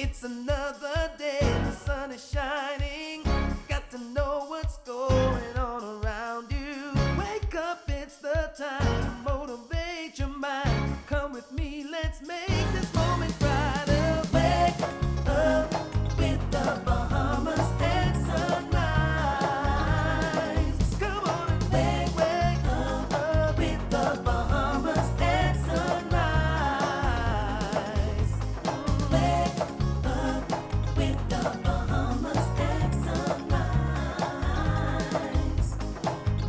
It's another day, the sun is shining. Got to know what's going on around you. Wake up, it's the time to motivate your mind. Come with me, let's make this moment brighter. Wake up with the Bahamas and sunrise. Come on and wake up with the Bahamas and sunrise. Wake up with the Bahamas and sunrise.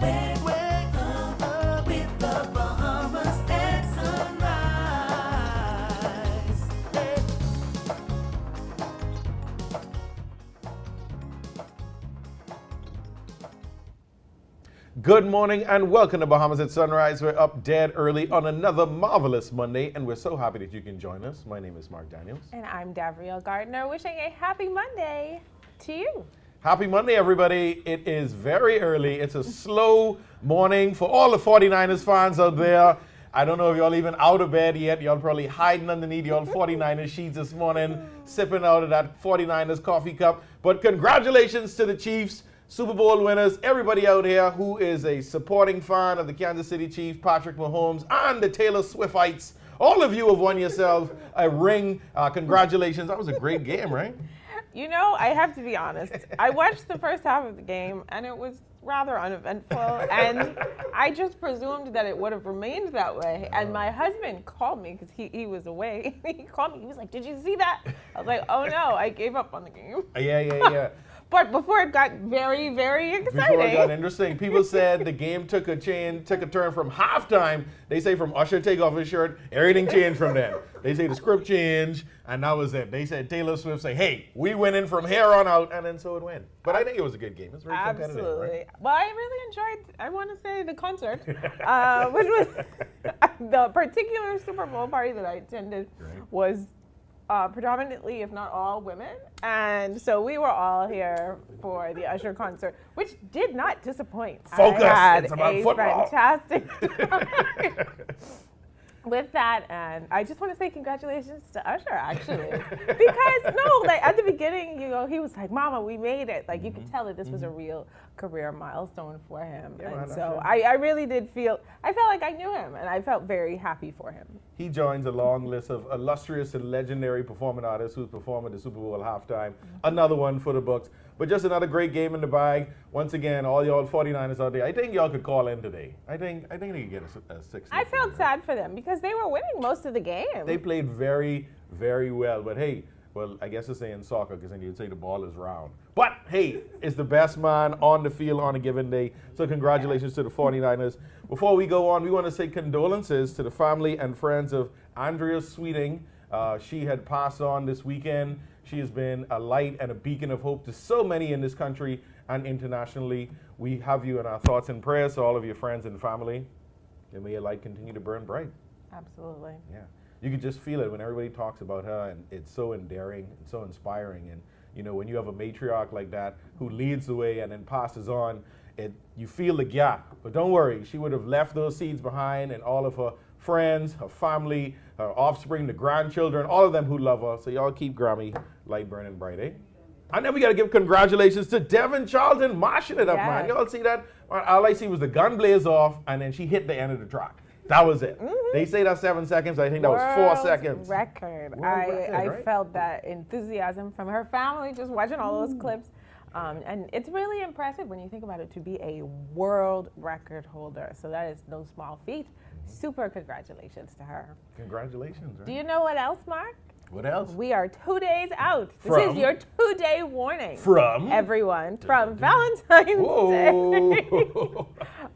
Wake up with the Bahamas and sunrise. Hey. Good morning and welcome to Bahamas at Sunrise. We're up dead early on another marvelous Monday, and we're so happy that you can join us. My name is Mark Daniels. And I'm Darville Gardner, wishing a happy Monday to you. Happy Monday, everybody. It is very early. It's a slow morning for all the 49ers fans out there. I don't know if y'all even out of bed yet. Y'all probably hiding underneath y'all 49ers sheets this morning, sipping out of that 49ers coffee cup. But congratulations to the Chiefs, Super Bowl winners, everybody out here who is a supporting fan of the Kansas City Chiefs, Patrick Mahomes, and the Taylor Swiftites. All of you have won yourself a ring. Congratulations. That was a great game, right? You know, I have to be honest. I watched the first half of the game, and it was rather uneventful, and I just presumed that it would have remained that way. And my husband called me, because he was away. He called me. He was like, "Did you see that?" I was like, "Oh, no, I gave up on the game." Yeah. But before it got very, very exciting. Before it got interesting, people said the game took a turn from halftime. They say from Usher take off his shirt, everything changed from then. They say the script changed, and that was it. They said Taylor Swift say, "Hey, we winning from here on out," and then so it went. But I think it was a good game. It was very competitive. Absolutely. Right? Well, I really enjoyed, I want to say, the concert, which was the particular Super Bowl party that I attended was predominantly, if not all, women. And so we were all here for the Usher concert, which did not disappoint. Focus. I had It's about a football. fantastic time with that, and I just want to say congratulations to Usher, actually, because like at the beginning, he was like, "Mama, we made it." Like you could tell that this was a real career milestone for him, Yeah, and so I really did felt like I knew him, and I felt very happy for him. He joins a long list of illustrious and legendary performing artists who's performed at the Super Bowl halftime. Another one for the books. But just another great game in the bag. Once again, all y'all 49ers out there, I think y'all could call in today. I think they could get a 6. I felt sad for them because they were winning most of the game. They played very, very well. But hey, well, I guess it's saying soccer because then you'd say the ball is round. But hey, it's the best man on the field on a given day. So congratulations to the 49ers. Before we go on, we want to say condolences to the family and friends of Andrea Sweeting. She had passed on this weekend. She has been a light and a beacon of hope to so many in this country and internationally. We have you in our thoughts and prayers to all of your friends and family. And may your light continue to burn bright. Absolutely. Yeah. You can just feel it when everybody talks about her, and it's so endearing and so inspiring. And when you have a matriarch like that who leads the way and then passes on, you feel the gap. But don't worry, she would have left those seeds behind, and all of her friends, her family, her offspring, the grandchildren, all of them who love her. So y'all keep Grammy light burning bright, eh? And then we got to give congratulations to Devin Charlton marching it up, man. Y'all see that? All I see was the gun blaze off, and then she hit the end of the track. That was it. They say that's 7 seconds. I think that was 4 seconds. Record. World record, I right? felt that enthusiasm from her family just watching all those clips. And it's really impressive when you think about it to be a world record holder. So that is no small feat. Super congratulations to her. Congratulations. Right? Do you know what else, Mark? What else? We are 2 days out. This From? is your 2-day warning. From? Everyone. From Valentine's Day. Whoa.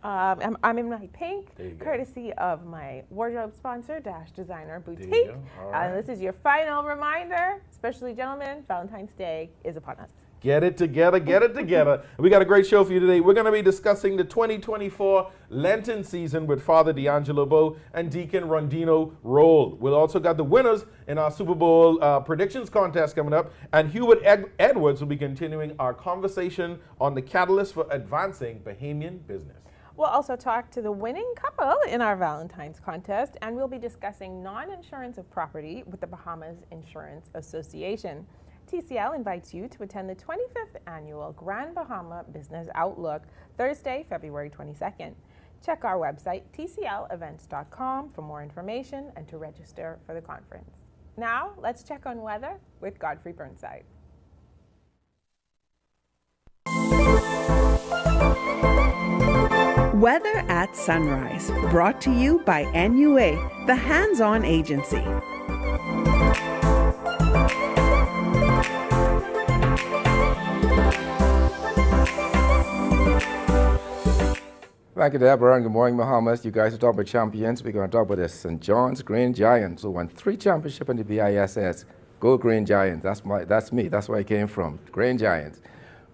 I'm in my pink, There you go. courtesy of my wardrobe sponsor, Designer There you Boutique. go. All right. This is your final reminder, especially gentlemen, Valentine's Day is upon us. Get it together, get it together. We got a great show for you today. We're going to be discussing the 2024 Lenten season with Father DeAngelo Bowe and Deacon Rondeno, Rolle. We'll also got the winners in our Super Bowl predictions contest coming up. And Hubert Edwards will be continuing our conversation on the catalyst for advancing Bahamian business. We'll also talk to the winning couple in our Valentine's contest, and we'll be discussing non-insurance of property with the Bahamas Insurance Association. TCL invites you to attend the 25th Annual Grand Bahama Business Outlook, Thursday, February 22nd. Check our website, tclevents.com, for more information and to register for the conference. Now, let's check on weather with Godfrey Burnside. Weather at Sunrise, brought to you by NUA, the hands-on agency. Thank you, Deborah, and good morning, Bahamas. You guys are talking about champions. We're going to talk about the St. John's Green Giants, who won 3 championships in the BISS. Go Green Giants. That's me. That's where I came from. Green Giants.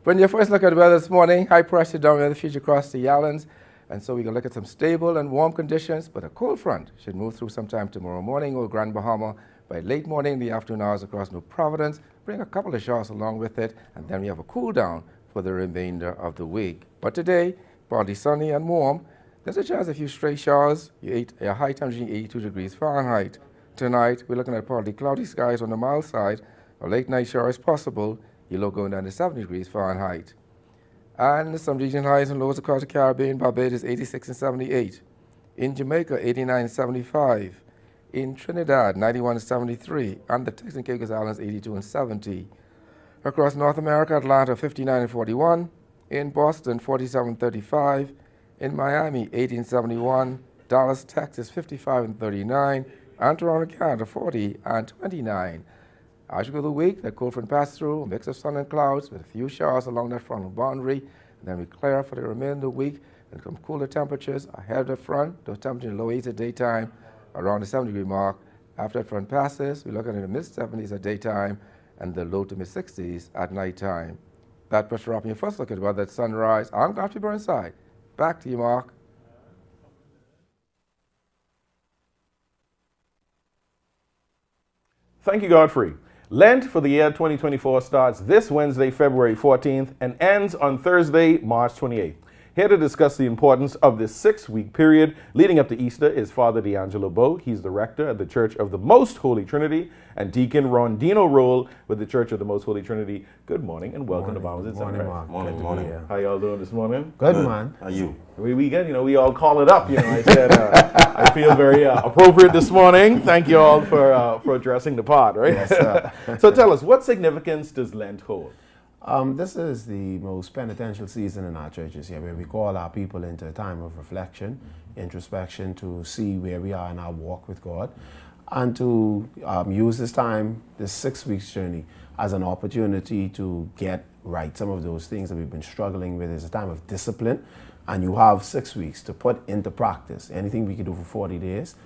When you first look at the weather this morning, high pressure downwind feature across the islands, and so we're going to look at some stable and warm conditions, but a cold front should move through sometime tomorrow morning over Grand Bahama by late morning, the afternoon hours across New Providence, bring a couple of showers along with it, and then we have a cool down for the remainder of the week. But today, partly sunny and warm. There's a chance of a few stray showers. Your high temperature 82 degrees Fahrenheit. Tonight, we're looking at partly cloudy skies on the mild side. A late night shower is possible. Your low going down to 70 degrees Fahrenheit. And some regional highs and lows across the Caribbean. Barbados 86 and 78. In Jamaica 89 and 75. In Trinidad 91 and 73. And the Texas and Caicos Islands 82 and 70. Across North America, Atlanta 59 and 41. In Boston, 47.35. In Miami, 18.71. Dallas, Texas, 55 and 39. And Toronto, Canada, 40 and 29. As you go the week, the cold front pass through, a mix of sun and clouds with a few showers along that frontal boundary. And then we clear for the remainder of the week and some cooler temperatures ahead of the front. Those temperatures in the low 80s at daytime, around the 70-degree mark. After that front passes, we're looking at the mid-70s at daytime and the low to mid-60s at nighttime. That puts her up in your first look at weather at sunrise. I'm Godfrey Burnside. Back to you, Mark. Thank you, Godfrey. Lent for the year 2024 starts this Wednesday, February 14th, and ends on Thursday, March 28th. Here to discuss the importance of this 6-week period leading up to Easter is Father DeAngelo Bowe. He's the rector at the Church of the Most Holy Trinity, and Deacon Rondeno Rolle with the Church of the Most Holy Trinity. Good morning and welcome to Bahamas. Morning, Mark. Morning. How y'all doing this morning? Good, man. How are you? We get, we all call it up. I said, I feel very appropriate this morning. Thank you all for addressing the pod, right? Yes, sir. So tell us, what significance does Lent hold? This is the most penitential season in our churches here, where we call our people into a time of reflection, introspection, to see where we are in our walk with God, and to use this time, this 6 weeks journey, as an opportunity to get right some of those things that we've been struggling with. It's a time of discipline, and you have 6 weeks to put into practice. Anything we can do for 40 days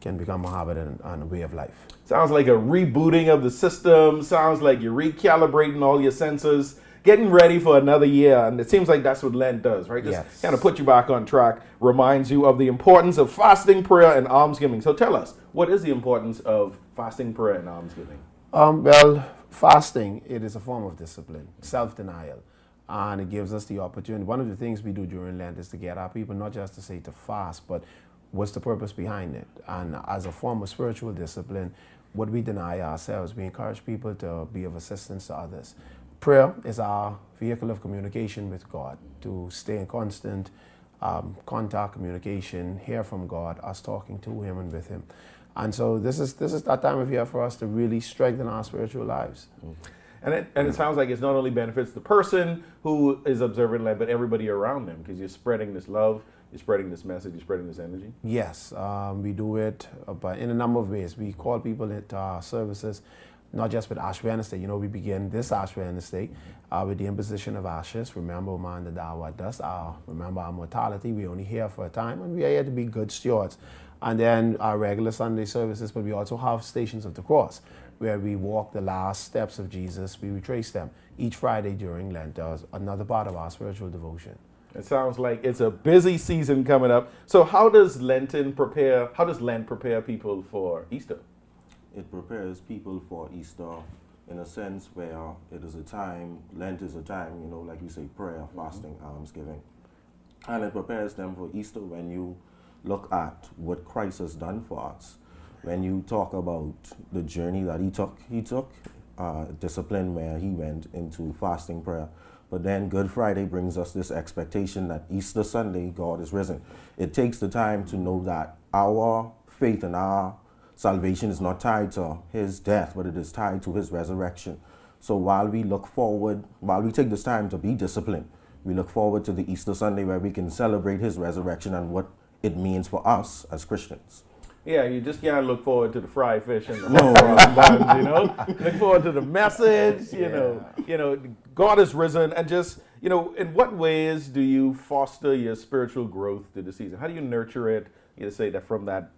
can become a habit and a way of life. Sounds like a rebooting of the system. Sounds like you're recalibrating all your senses, getting ready for another year. And it seems like that's what Lent does, right? Just kind of put you back on track, reminds you of the importance of fasting, prayer, and almsgiving. So tell us, what is the importance of fasting, prayer, and almsgiving? Well, fasting, it is a form of discipline, self-denial. And it gives us the opportunity. One of the things we do during Lent is to get our people not just to say to fast, but what's the purpose behind it? And as a form of spiritual discipline, what we deny ourselves, we encourage people to be of assistance to others. Prayer is our vehicle of communication with God, to stay in constant contact, communication, hear from God, us talking to Him and with Him. And so this is that time of year for us to really strengthen our spiritual lives. And it sounds like it's not only benefits the person who is observing Lent, but everybody around them, because you're spreading this love, you're spreading this message, you're spreading this energy. Yes, we do it but in a number of ways. We call people into our services, not just with Ash Wednesday. We begin this Ash Wednesday with the imposition of ashes. Remember, man, the Dawa dust. Remember our mortality. We're only here for a time, and we are here to be good stewards. And then our regular Sunday services, but we also have Stations of the Cross, where we walk the last steps of Jesus. We retrace them each Friday during Lent. Another part of our spiritual devotion. It sounds like it's a busy season coming up. So how does Lent prepare people for Easter? It prepares people for Easter in a sense where it is a time, Lent is a time, like we say, prayer, fasting, almsgiving. And it prepares them for Easter when you look at what Christ has done for us. When you talk about the journey that he took discipline where he went into fasting prayer. But then Good Friday brings us this expectation that Easter Sunday, God is risen. It takes the time to know that our faith and our salvation is not tied to his death, but it is tied to his resurrection. So while we take this time to be disciplined, we look forward to the Easter Sunday where we can celebrate his resurrection and what it means for us as Christians. Yeah, you just can't look forward to the fried fish and the buns, you know. Look forward to the message, you know. God is risen, and just, you know, in what ways do you foster your spiritual growth through the season? How do you nurture it? You say that from that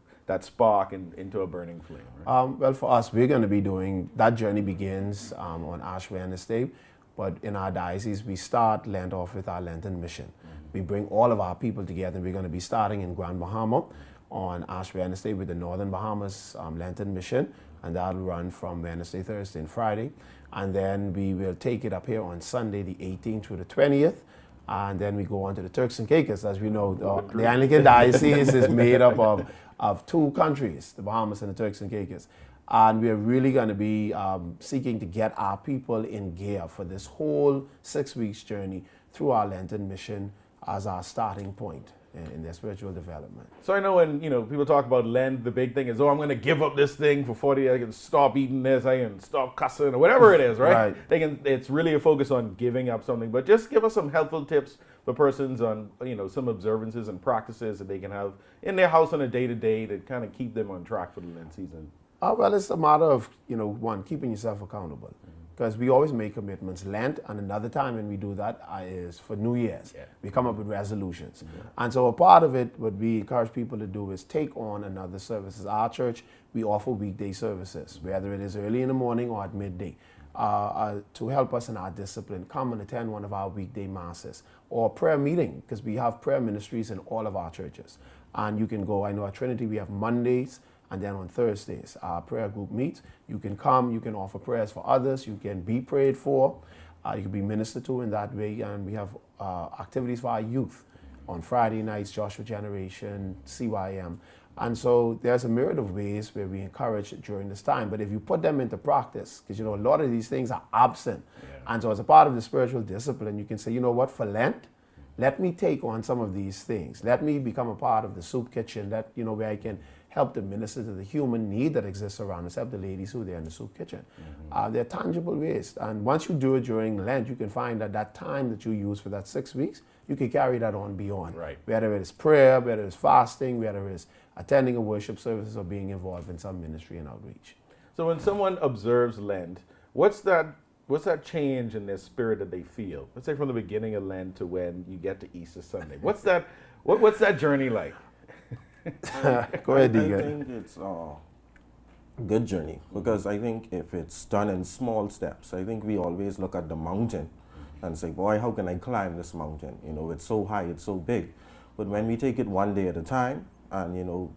spark into a burning flame. Right? Well, for us, we're going to be doing that journey begins on Ash Wednesday, but in our diocese, we start Lent off with our Lenten mission. Mm-hmm. We bring all of our people together. We're going to be starting in Grand Bahama on Ash Wednesday with the Northern Bahamas Lenten mission, and that'll run from Wednesday, Thursday, and Friday. And then we will take it up here on Sunday, the 18th through the 20th. And then we go on to the Turks and Caicos. As we know, the Anglican Diocese is made up of two countries, the Bahamas and the Turks and Caicos. And we're really going to be seeking to get our people in gear for this whole 6 weeks journey through our Lenten mission as our starting point in their spiritual development. So I know when, you know, people talk about Lent, the big thing is, oh, I'm going to give up this thing for 40 days. I can stop eating this. I can stop cussing or whatever it is, right? It's really a focus on giving up something. But just give us some helpful tips for persons on, you know, some observances and practices that they can have in their house on a day-to-day to kind of keep them on track for the Lent season. Well, it's a matter of, you know, one, keeping yourself accountable. Because we always make commitments. Lent, and another time when we do that is for New Year's. Yeah. We come up with resolutions. Mm-hmm. And so a part of it, what we encourage people to do is take on another services. Our church, we offer weekday services, whether it is early in the morning or at midday, to help us in our discipline. Come and attend one of our weekday masses or prayer meeting, because we have prayer ministries in all of our churches. And you can go, I know at Trinity we have Mondays, and then on Thursdays, our prayer group meets. You can come, you can offer prayers for others, you can be prayed for, you can be ministered to in that way. And we have activities for our youth on Friday nights, Joshua Generation, CYM. And so there's a myriad of ways where we encourage during this time. But if you put them into practice, because, you know, a lot of these things are absent. Yeah. And so as a part of the spiritual discipline, you can say, you know what, for Lent, let me take on some of these things. Let me become a part of the soup kitchen, that, you know, where I can help to minister to the human need that exists around us, help the ladies who are there in the soup kitchen. Mm-hmm. They're tangible ways. And once you do it during Lent, you can find that time that you use for that 6 weeks, you can carry that on beyond. Right. Whether it is prayer, whether it is fasting, whether it is attending a worship service or being involved in some ministry and outreach. So when someone observes Lent, what's that change in their spirit that they feel? Let's say from the beginning of Lent to when you get to Easter Sunday. What's that journey like? Go ahead, Deacon. I think it's a good journey, because I think if it's done in small steps, I think we always look at the mountain and say, boy, how can I climb this mountain? You know, it's so high, it's so big. But when we take it one day at a time and, you know,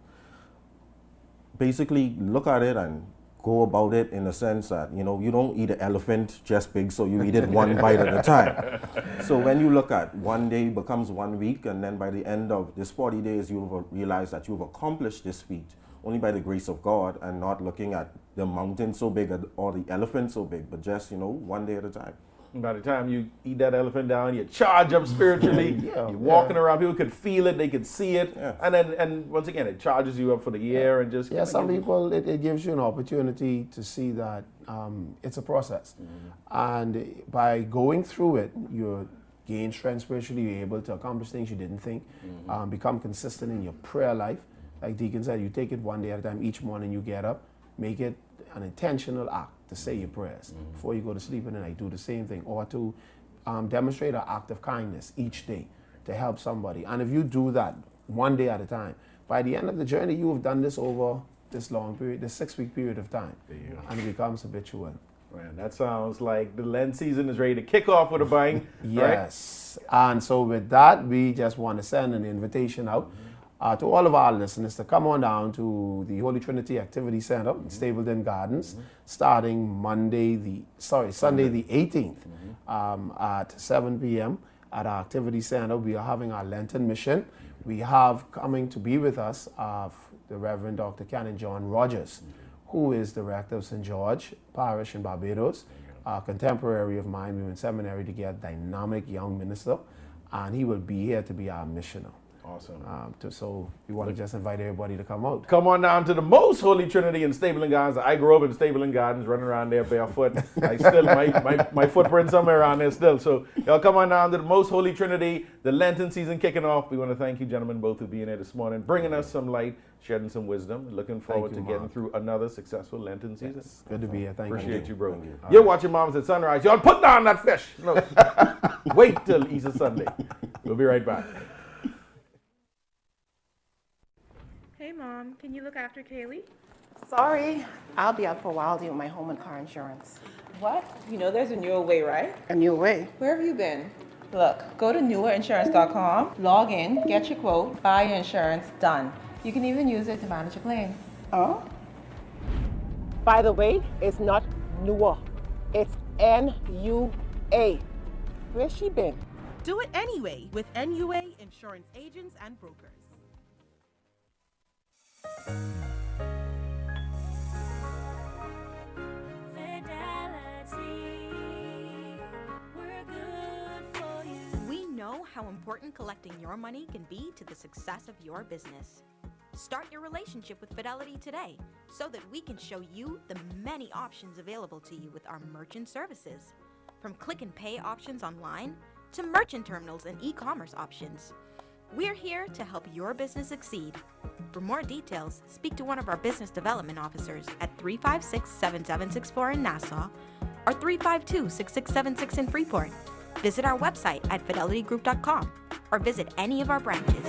basically look at it and go about it in a sense that, you know, you don't eat an elephant just big, so you eat it one bite at a time. So when you look at one day becomes 1 week, and then by the end of this 40 days, you'll realize that you've accomplished this feat only by the grace of God, and not looking at the mountain so big or the elephant so big, but just, you know, one day at a time. And by the time you eat that elephant down, you charge up spiritually. You're walking around. People could feel it. They could see it. Yeah. And once again, it charges you up for the year and just. Yeah, some people, it gives you an opportunity to see that it's a process. Mm-hmm. And by going through it, you gain strength spiritually. You're able to accomplish things you didn't think. Mm-hmm. Become consistent in your prayer life. Like Deacon said, you take it one day at a time. Each morning you get up, make it an intentional act to say your prayers. Mm-hmm. Before you go to sleep in the night, do the same thing. Or to demonstrate an act of kindness each day to help somebody. And if you do that one day at a time, by the end of the journey, you have done this over this long period, this 6 week period of time. And it becomes habitual. Man, that sounds like the Lent season is ready to kick off with a bang. Yes. Right? And so with that, we just want to send an invitation out to all of our listeners to come on down to the Holy Trinity Activity Center in Stapleton Gardens, starting Sunday the 18th at 7 p.m. at our activity center. We are having our Lenten mission. We have coming to be with us the Reverend Dr. Canon John Rogers, who is the rector of St. George Parish in Barbados, a contemporary of mine. We were in seminary together, dynamic young minister, and he will be here to be our missioner. Awesome. So we want to just invite everybody to come out. Come on down to the most holy Trinity in Stabling Gardens. I grew up in Stabling Gardens, running around there barefoot. I still, my footprint somewhere around there still. So y'all come on down to the most holy Trinity. The Lenten season kicking off. We want to thank you, gentlemen, both for being here this morning, bringing us some light, shedding some wisdom. Looking forward to getting through another successful Lenten season. Yes. Good to be here. Thank you. Appreciate you, bro. You. You're watching Mamas at Sunrise. Y'all put down that fish. No. Wait till Easter Sunday. We'll be right back. Hey, Mom, can you look after Kaylee? Sorry, I'll be out for a while doing my home and car insurance. What? You know there's a newer way, right? A new way. Where have you been? Look, go to newerinsurance.com, log in, get your quote, buy your insurance, done. You can even use it to manage your claim. Oh? By the way, it's not newer. It's N-U-A. Where's she been? Do it anyway with NUA Insurance Agents and Brokers. We know how important collecting your money can be to the success of your business. Start your relationship with Fidelity today so that we can show you the many options available to you with our merchant services. From click and pay options online to merchant terminals and e-commerce options. We're here to help your business succeed. For more details, speak to one of our business development officers at 356-7764 in Nassau or 352-6676 in Freeport. Visit our website at fidelitygroup.com or visit any of our branches.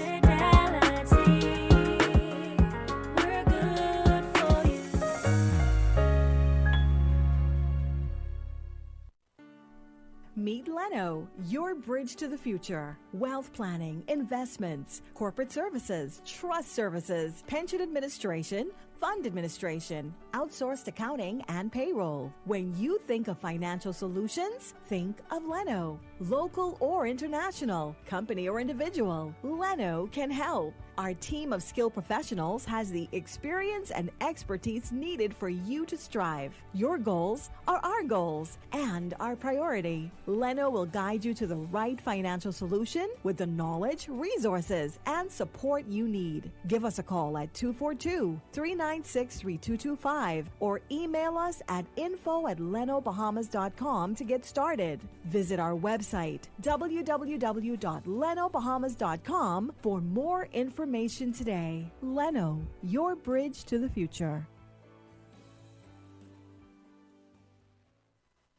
Meet Leno, your bridge to the future. Wealth planning, investments, corporate services, trust services, pension administration, fund administration, outsourced accounting, and payroll. When you think of financial solutions, think of Leno. Local or international, company or individual, Leno can help. Our team of skilled professionals has the experience and expertise needed for you to strive. Your goals are our goals and our priority. Leno will guide you to the right financial solution with the knowledge, resources, and support you need. Give us a call at 242-396-3225 or email us at info@lenobahamas.com to get started. Visit our website, www.lenobahamas.com, for more information today. Leno, your bridge to the future.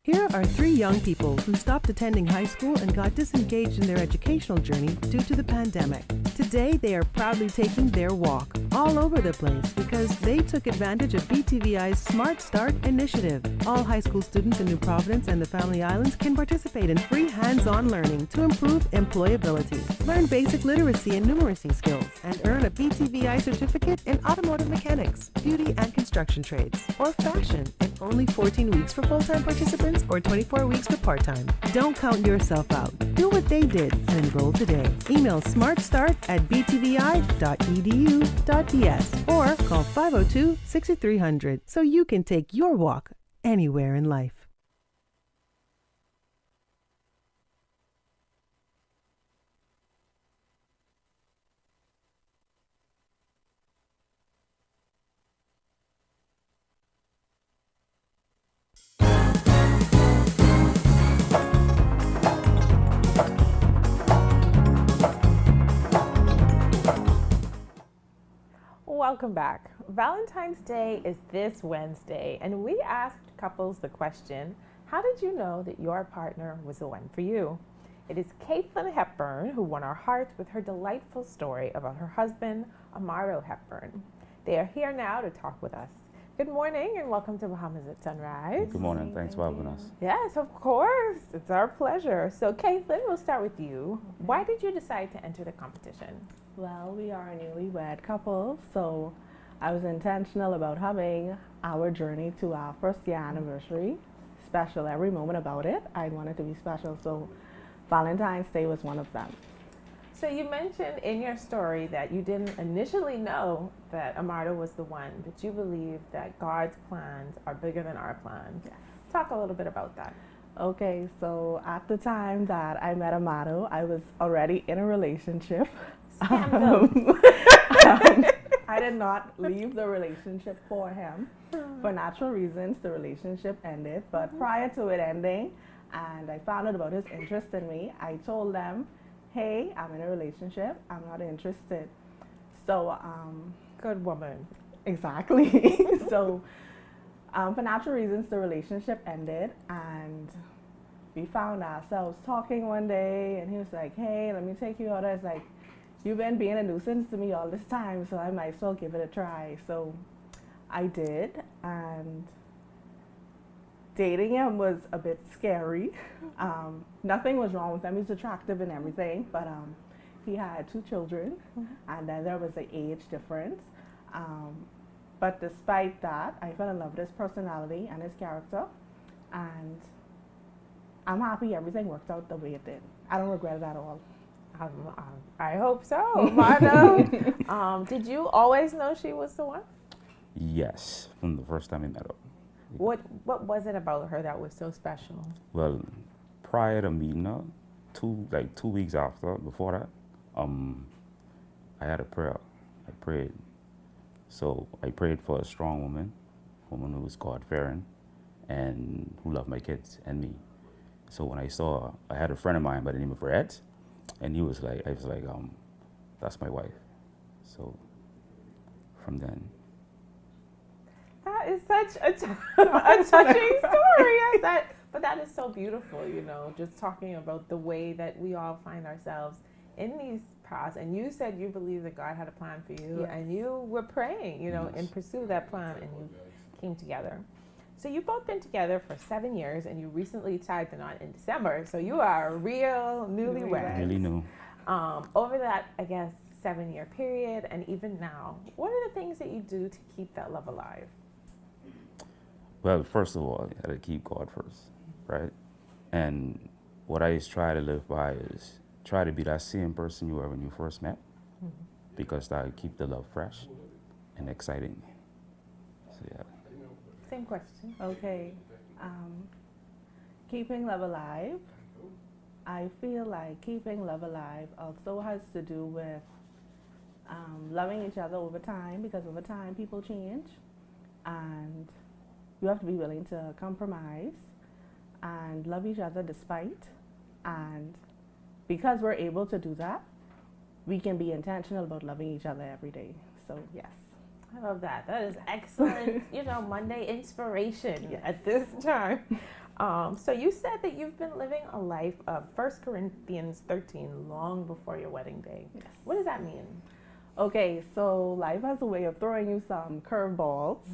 Here are 3 young people who stopped attending high school and got disengaged in their educational journey due to the pandemic. Today, they are proudly taking their walk all over the place because they took advantage of BTVI's Smart Start initiative. All high school students in New Providence and the Family Islands can participate in free hands-on learning to improve employability. Learn basic literacy and numeracy skills and earn a BTVI certificate in automotive mechanics, beauty and construction trades, or fashion in only 14 weeks for full-time participants or 24 weeks for part-time. Don't count yourself out. Do what they did and enroll today. Email smartstart@btvi.edu.bs or call 502-6300 so you can take your walk anywhere in life. Welcome back. Valentine's Day is this Wednesday, and we asked couples the question, how did you know that your partner was the one for you? It is Kaithlyn Hepburn who won our hearts with her delightful story about her husband, Amardo Hepburn. They are here now to talk with us. Good morning and welcome to Bahamas at Sunrise. Good morning. Thanks for having us. Yes, of course. It's our pleasure. So Kaithlyn, we'll start with you. Why did you decide to enter the competition? Well, we are a newlywed couple, so I was intentional about having our journey to our first year anniversary special, every moment about it. I wanted to be special, so Valentine's Day was one of them. So you mentioned in your story that you didn't initially know that Amardo was the one, but you believe that God's plans are bigger than our plans. Yes. Talk a little bit about that. Okay, so at the time that I met Amardo, I was already in a relationship. I did not leave the relationship for him. For natural reasons, the relationship ended. But prior to it ending, and I found out about his interest in me, I told them, hey, I'm in a relationship, I'm not interested. So, good woman. Exactly. So, for natural reasons, the relationship ended, and we found ourselves talking one day, and he was like, hey, let me take you out. I was like, you've been being a nuisance to me all this time, so I might as well give it a try. So I did, and dating him was a bit scary. Nothing was wrong with him. He was attractive and everything, but he had 2 children, and then there was an age difference. But despite that, I fell in love with his personality and his character, and I'm happy everything worked out the way it did. I don't regret it at all. I hope so, Amardo. Did you always know she was the one? Yes, from the first time I met her. What was it about her that was so special? Well, prior to meeting her, 2 weeks before that, I had a prayer. I prayed. So I prayed for a strong woman who was God-fearing and who loved my kids and me. So when I saw her, I had a friend of mine by the name of Rev'd, and I was like, that's my wife. So from then. That is such a touching story. But that is so beautiful, just talking about the way that we all find ourselves in these paths. And you said you believe that God had a plan for you, yes. And you were praying, in pursuit of that plan, and you came together. So you've both been together for 7 years, and you recently tied the knot in December. So you are a real newlywed. Really new. Over that, I guess, 7-year period, and even now, what are the things that you do to keep that love alive? Well, first of all, you got to keep God first, right? And what I try to live by is try to be that same person you were when you first met, because that will keep the love fresh and exciting. So, yeah. Same question. Okay. Keeping love alive. I feel like keeping love alive also has to do with loving each other over time, because over time people change, and you have to be willing to compromise and love each other despite. And because we're able to do that, we can be intentional about loving each other every day. So yes. I love that. That is excellent, Monday inspiration at this time. So you said that you've been living a life of 1 Corinthians 13 long before your wedding day. Yes. What does that mean? Okay, so life has a way of throwing you some curveballs.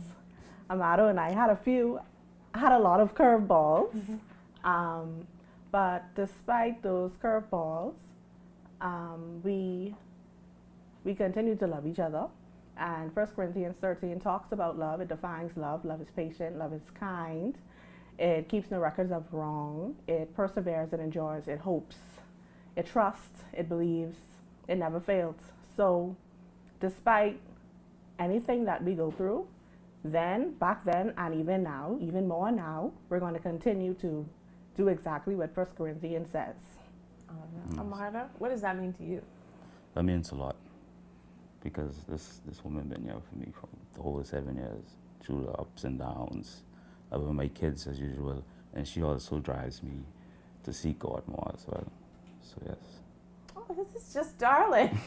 Amardo and I had a lot of curveballs. But despite those curveballs, we continue to love each other. And 1 Corinthians 13 talks about love. It defines love. Love is patient. Love is kind. It keeps no records of wrong. It perseveres. It endures. It hopes. It trusts. It believes. It never fails. So despite anything that we go through, back then, and even now, even more now, we're going to continue to do exactly what 1 Corinthians says. Amardo, what does that mean to you? That means a lot, because this woman been here for me from the whole 7 years, through the ups and downs, with my kids as usual, and she also drives me to seek God more as well. So yes. Oh, this is just darling.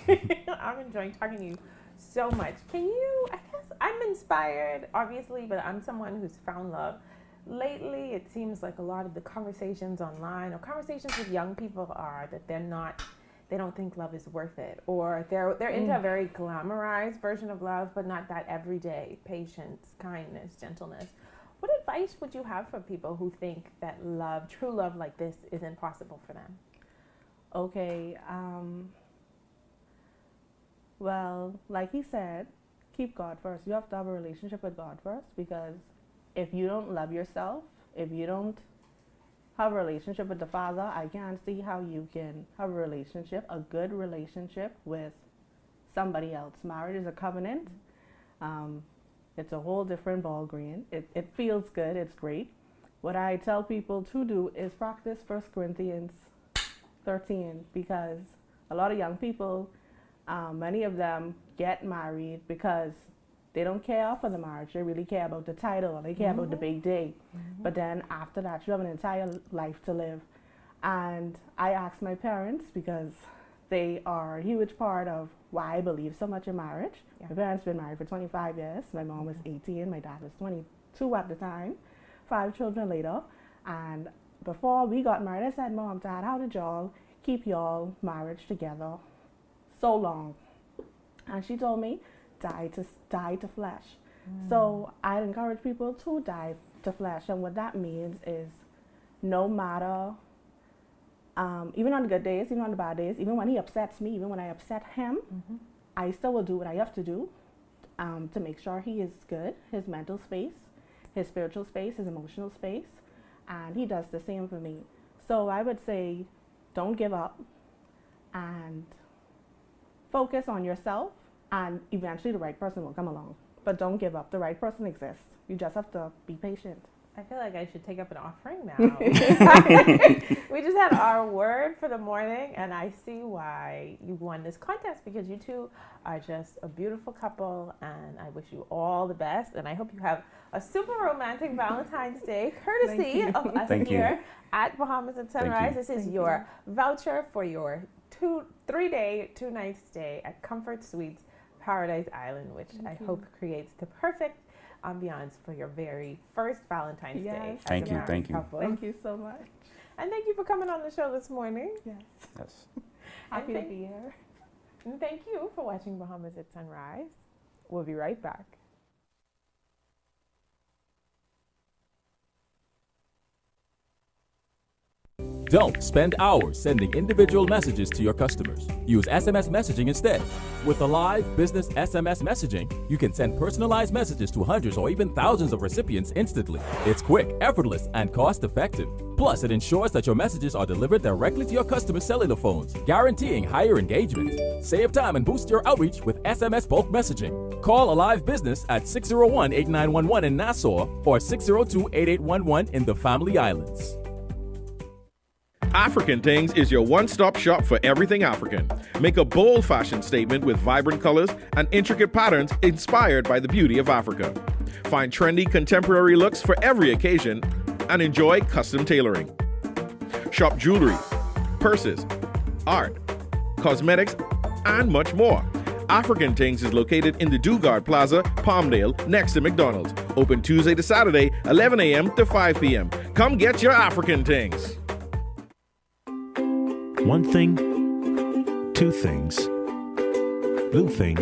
I'm enjoying talking to you so much. I guess I'm inspired, obviously, but I'm someone who's found love. Lately, it seems like a lot of the conversations online or conversations with young people are that they don't think love is worth it, or they're into a very glamorized version of love, but not that everyday patience, kindness, gentleness. What advice would you have for people who think that true love like this isn't possible for them? Okay, well, like he said, keep God first. You have to have a relationship with God first, because if you don't love yourself, if you don't have a relationship with the Father, I can't see how you can have a relationship, a good relationship with somebody else. Marriage is a covenant. It's a whole different ballgame. It feels good. It's great. What I tell people to do is practice 1 Corinthians 13, because a lot of young people, many of them get married because they don't care for the marriage. They really care about the title. They care about the big day. But then after that, you have an entire life to live. And I asked my parents, because they are a huge part of why I believe so much in marriage. Yeah. My parents been married for 25 years. My mom was 18. My dad was 22 at the time. 5 children later. And before we got married, I said, Mom, Dad, how did y'all keep y'all marriage together so long? And she told me, die to flesh. So I encourage people to die to flesh. And what that means is no matter, even on the good days, even on the bad days, even when he upsets me, even when I upset him, I still will do what I have to do to make sure he is good, his mental space, his spiritual space, his emotional space, and he does the same for me. So I would say, don't give up and focus on yourself, and eventually the right person will come along. But don't give up. The right person exists. You just have to be patient. I feel like I should take up an offering now. We just had our word for the morning, and I see why you won this contest, because you two are just a beautiful couple, and I wish you all the best, and I hope you have a super romantic Valentine's Day, courtesy of us here at Bahamas at Sunrise. This is your voucher for your 3-day, 2-night stay at Comfort Suites Paradise Island, which I hope creates the perfect ambiance for your very first Valentine's Day. Thank you. Thank you so much. And thank you for coming on the show this morning. Yes. Happy to be here. And thank you for watching Bahamas at Sunrise. We'll be right back. Don't spend hours sending individual messages to your customers. Use SMS messaging instead. With Alive Business SMS messaging, you can send personalized messages to hundreds or even thousands of recipients instantly. It's quick, effortless, and cost-effective. Plus, it ensures that your messages are delivered directly to your customers' cellular phones, guaranteeing higher engagement. Save time and boost your outreach with SMS bulk messaging. Call Alive Business at 601-8911 in Nassau or 602-8811 in the Family Islands. African Things is your one-stop shop for everything African. Make a bold fashion statement with vibrant colors and intricate patterns inspired by the beauty of Africa. Find trendy contemporary looks for every occasion and enjoy custom tailoring. Shop jewelry, purses, art, cosmetics, and much more. African Things is located in the Dugard Plaza, Palmdale, next to McDonald's. Open Tuesday to Saturday, 11 a.m. to 5 p.m. Come get your African Things. One thing, two things, blue thing,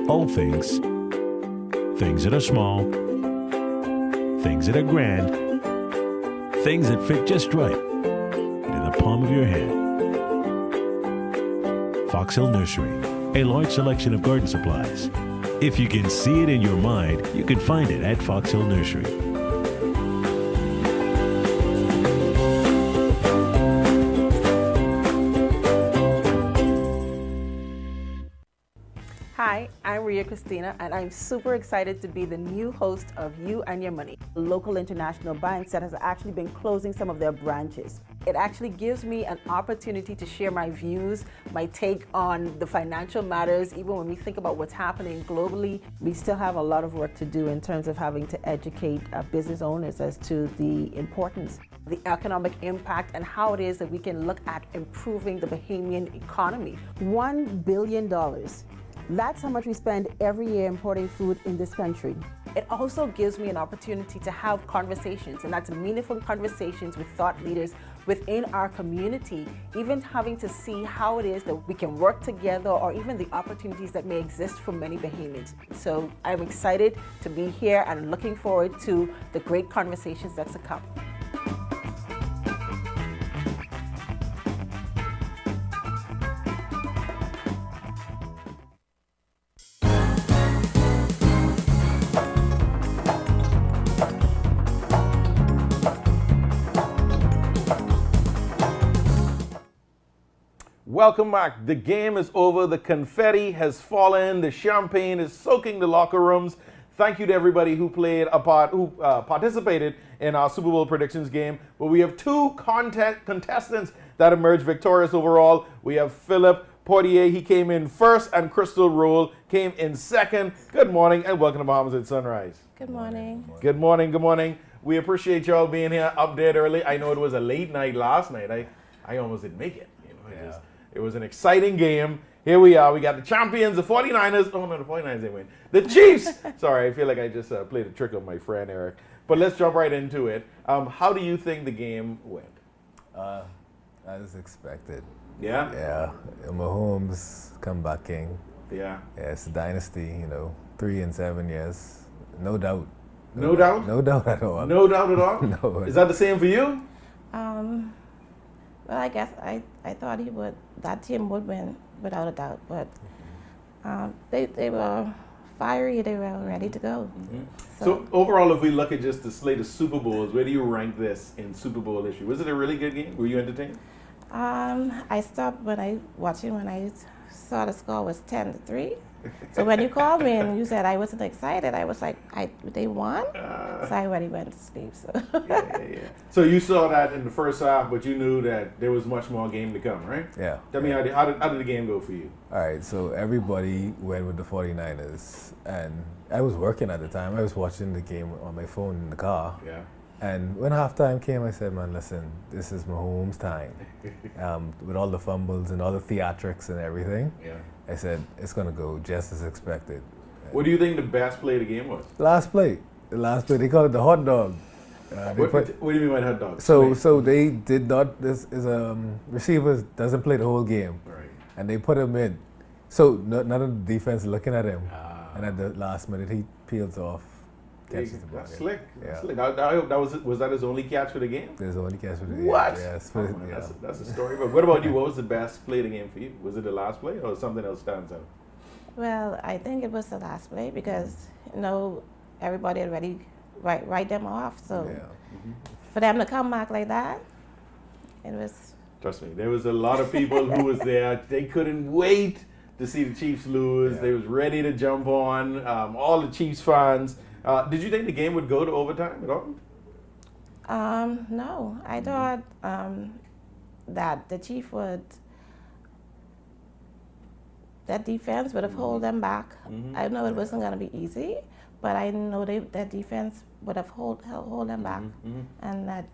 all things, things that are small, things that are grand, things that fit just right in the palm of your hand. Fox Hill Nursery, a large selection of garden supplies. If you can see it in your mind, you can find it at Fox Hill Nursery. Hi, I'm Ria Christina, and I'm super excited to be the new host of You and Your Money. A local international bank that has actually been closing some of their branches. It actually gives me an opportunity to share my views, my take on the financial matters. Even when we think about what's happening globally, we still have a lot of work to do in terms of having to educate business owners as to the importance, the economic impact, and how it is that we can look at improving the Bahamian economy. $1 billion. That's how much we spend every year importing food in this country. It also gives me an opportunity to have conversations, and that's meaningful conversations with thought leaders within our community, even having to see how it is that we can work together, or even the opportunities that may exist for many Bahamians. So I'm excited to be here and looking forward to the great conversations that's to come. Welcome back. The game is over. The confetti has fallen. The champagne is soaking the locker rooms. Thank you to everybody who played a part, who participated in our Super Bowl predictions game. But we have two contestants that emerged victorious overall. We have Phillip Poitier. He came in first, and Crystal Rolle came in second. Good morning, and welcome to Bahamas at Sunrise. Good morning. Good morning. Good morning. We appreciate y'all being here up dead early. I know it was a late night last night. I almost didn't make it. It was an exciting game. Here we are. We got the champions, the 49ers. Oh, no, the 49ers didn't win. The Chiefs. Sorry, I feel like I just played a trick on my friend Eric. But let's jump right into it. How do you think the game went? As expected. Yeah? Yeah. Mahomes comeback king. Yeah. Yeah, it's a dynasty, 3 in 7 years. No doubt. No doubt? No doubt at all. No doubt at all? No. Is that the same for you? Well, I guess I thought that team would win without a doubt, but they were fiery, they were ready to go. Mm-hmm. So overall, if we look at just the slate of Super Bowls, where do you rank this in Super Bowl issue? Was it a really good game? Were you entertained? I stopped when I saw the score was 10-3. So when you called me and you said I wasn't excited, I was like, they won? So I already went to sleep. So. Yeah. So you saw that in the first half, but you knew that there was much more game to come, right? Yeah. Tell me, how did the game go for you? All right, so everybody went with the 49ers, and I was working at the time. I was watching the game on my phone in the car. Yeah. And when halftime came, I said, man, listen, this is Mahomes' time. With all the fumbles and all the theatrics and everything, I said, it's going to go just as expected. What do you think the best play of the game was? The last play, they call it the hot dog. What do you mean by hot dog? So they did not, this is receiver doesn't play the whole game. Right. And they put him in. So none of the defense looking at him. And at the last minute, he peels off. Catches the ball. That's slick. Yeah. That's slick. Was that his only catch for the game? His only catch for the game. What? Yes. That's a story. But what about you? What was the best play of the game for you? Was it the last play or something else stands out? Well, I think it was the last play because, everybody already write them off. So for them to come back like that, it was... Trust me, there was a lot of people who was there. They couldn't wait to see the Chiefs lose. Yeah. They was ready to jump on. All the Chiefs fans. Did you think the game would go to overtime at all? No, I thought that the Chiefs that defense would have held them back. I know it wasn't going to be easy, but I know that defense would have hold them back, and that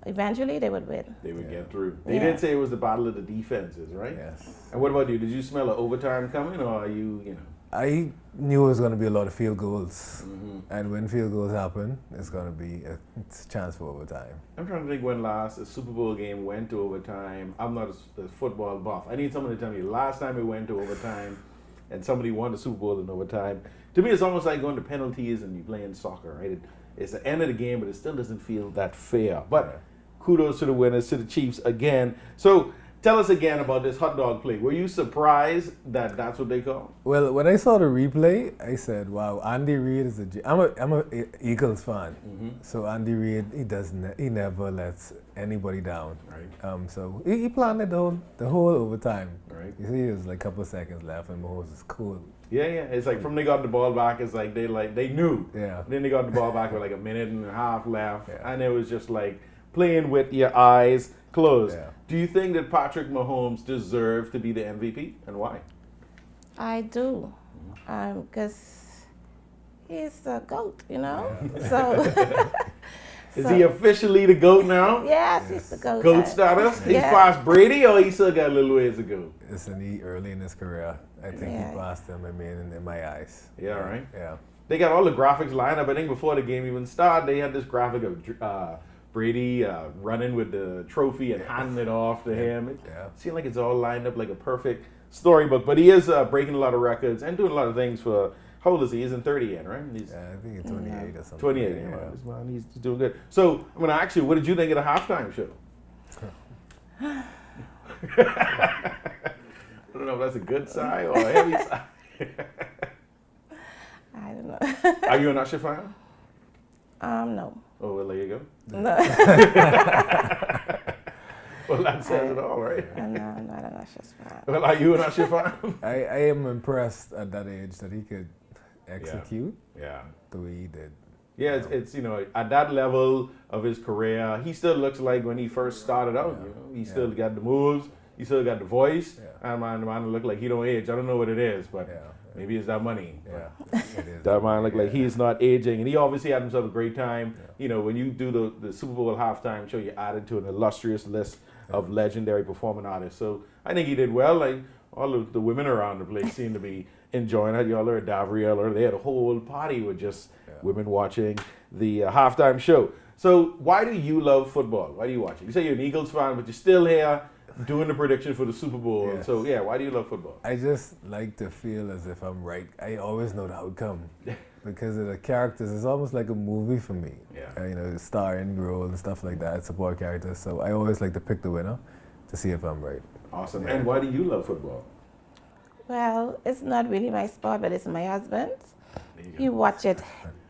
eventually they would win. They would get through. They did say it was the battle of the defenses, right? Yes. And what about you? Did you smell an overtime coming, or are you? I knew it was going to be a lot of field goals, and when field goals happen, it's going to be a chance for overtime. I'm trying to think when last a Super Bowl game went to overtime. I'm not a football buff. I need someone to tell me last time it went to overtime and somebody won the Super Bowl in overtime. To me, it's almost like going to penalties and you playing soccer, right? It's the end of the game, but it still doesn't feel that fair. But kudos to the winners, to the Chiefs again. So tell us again about this hot dog play. Were you surprised that that's what they call? Well, when I saw the replay, I said, "Wow, Andy Reid is I'm a Eagles fan, so Andy Reid he never lets anybody down. Right. So he planned it the whole overtime. Right. You see, it was like a couple of seconds left, and Mahomes is cool. Yeah. It's like from they got the ball back, it's like they knew. Yeah. Then they got the ball back with like a minute and a half left, and it was just like playing with your eyes closed. Yeah. Do you think that Patrick Mahomes deserves to be the MVP, and why? I do, because he's the GOAT, So. Is he officially the GOAT now? Yes, he's the GOAT. GOAT status? He's past Brady, or he still got a little ways to go? Listen, early in his career, I think he passed him. In my eyes. Yeah, right. Yeah. They got all the graphics lined up. I think before the game even started, they had this graphic of Brady running with the trophy and handing it off to him. It seemed like it's all lined up like a perfect storybook. But he is breaking a lot of records and doing a lot of things for. How old is he? He's in 30 yet, right? I think he's 28 or something. 28, yeah. He's doing good. So I'm going to ask you, what did you think of the halftime show? I don't know if that's a good sign or a heavy sign. I don't know. Are you an Usher fan? No. Oh, well, there you go. No. Well, that says it all, right? I'm not an Usher's fan. Well, are you an Usher fan? I am impressed at that age that he could execute the way he did. Yeah, it's you know, at that level of his career, he still looks like when he first started out. You know, he still got the moves, he still got the voice, and man look like he don't age. I don't know what it is, but maybe it's that money. Yeah, it is. That man look like he's not aging, and he obviously had himself a great time. You know, when you do the Super Bowl halftime show, you added to an illustrious list of legendary performing artists. So I think he did well. Like all of the women around the place seemed to be enjoying it. Y'all are at Darville, or they had a whole party with just women watching the halftime show. So why do you love football? Why do you watch it? You say you're an Eagles fan, but you're still here doing the prediction for the Super Bowl. Yes. So yeah, why do you love football? I just like to feel as if I'm right. I always know the outcome because of the characters. It's almost like a movie for me. You know, starring role and stuff like that, support characters. So I always like to pick the winner to see if I'm right. Awesome. And why do you love football? Well, it's not really my sport, but it's my husband's. He watches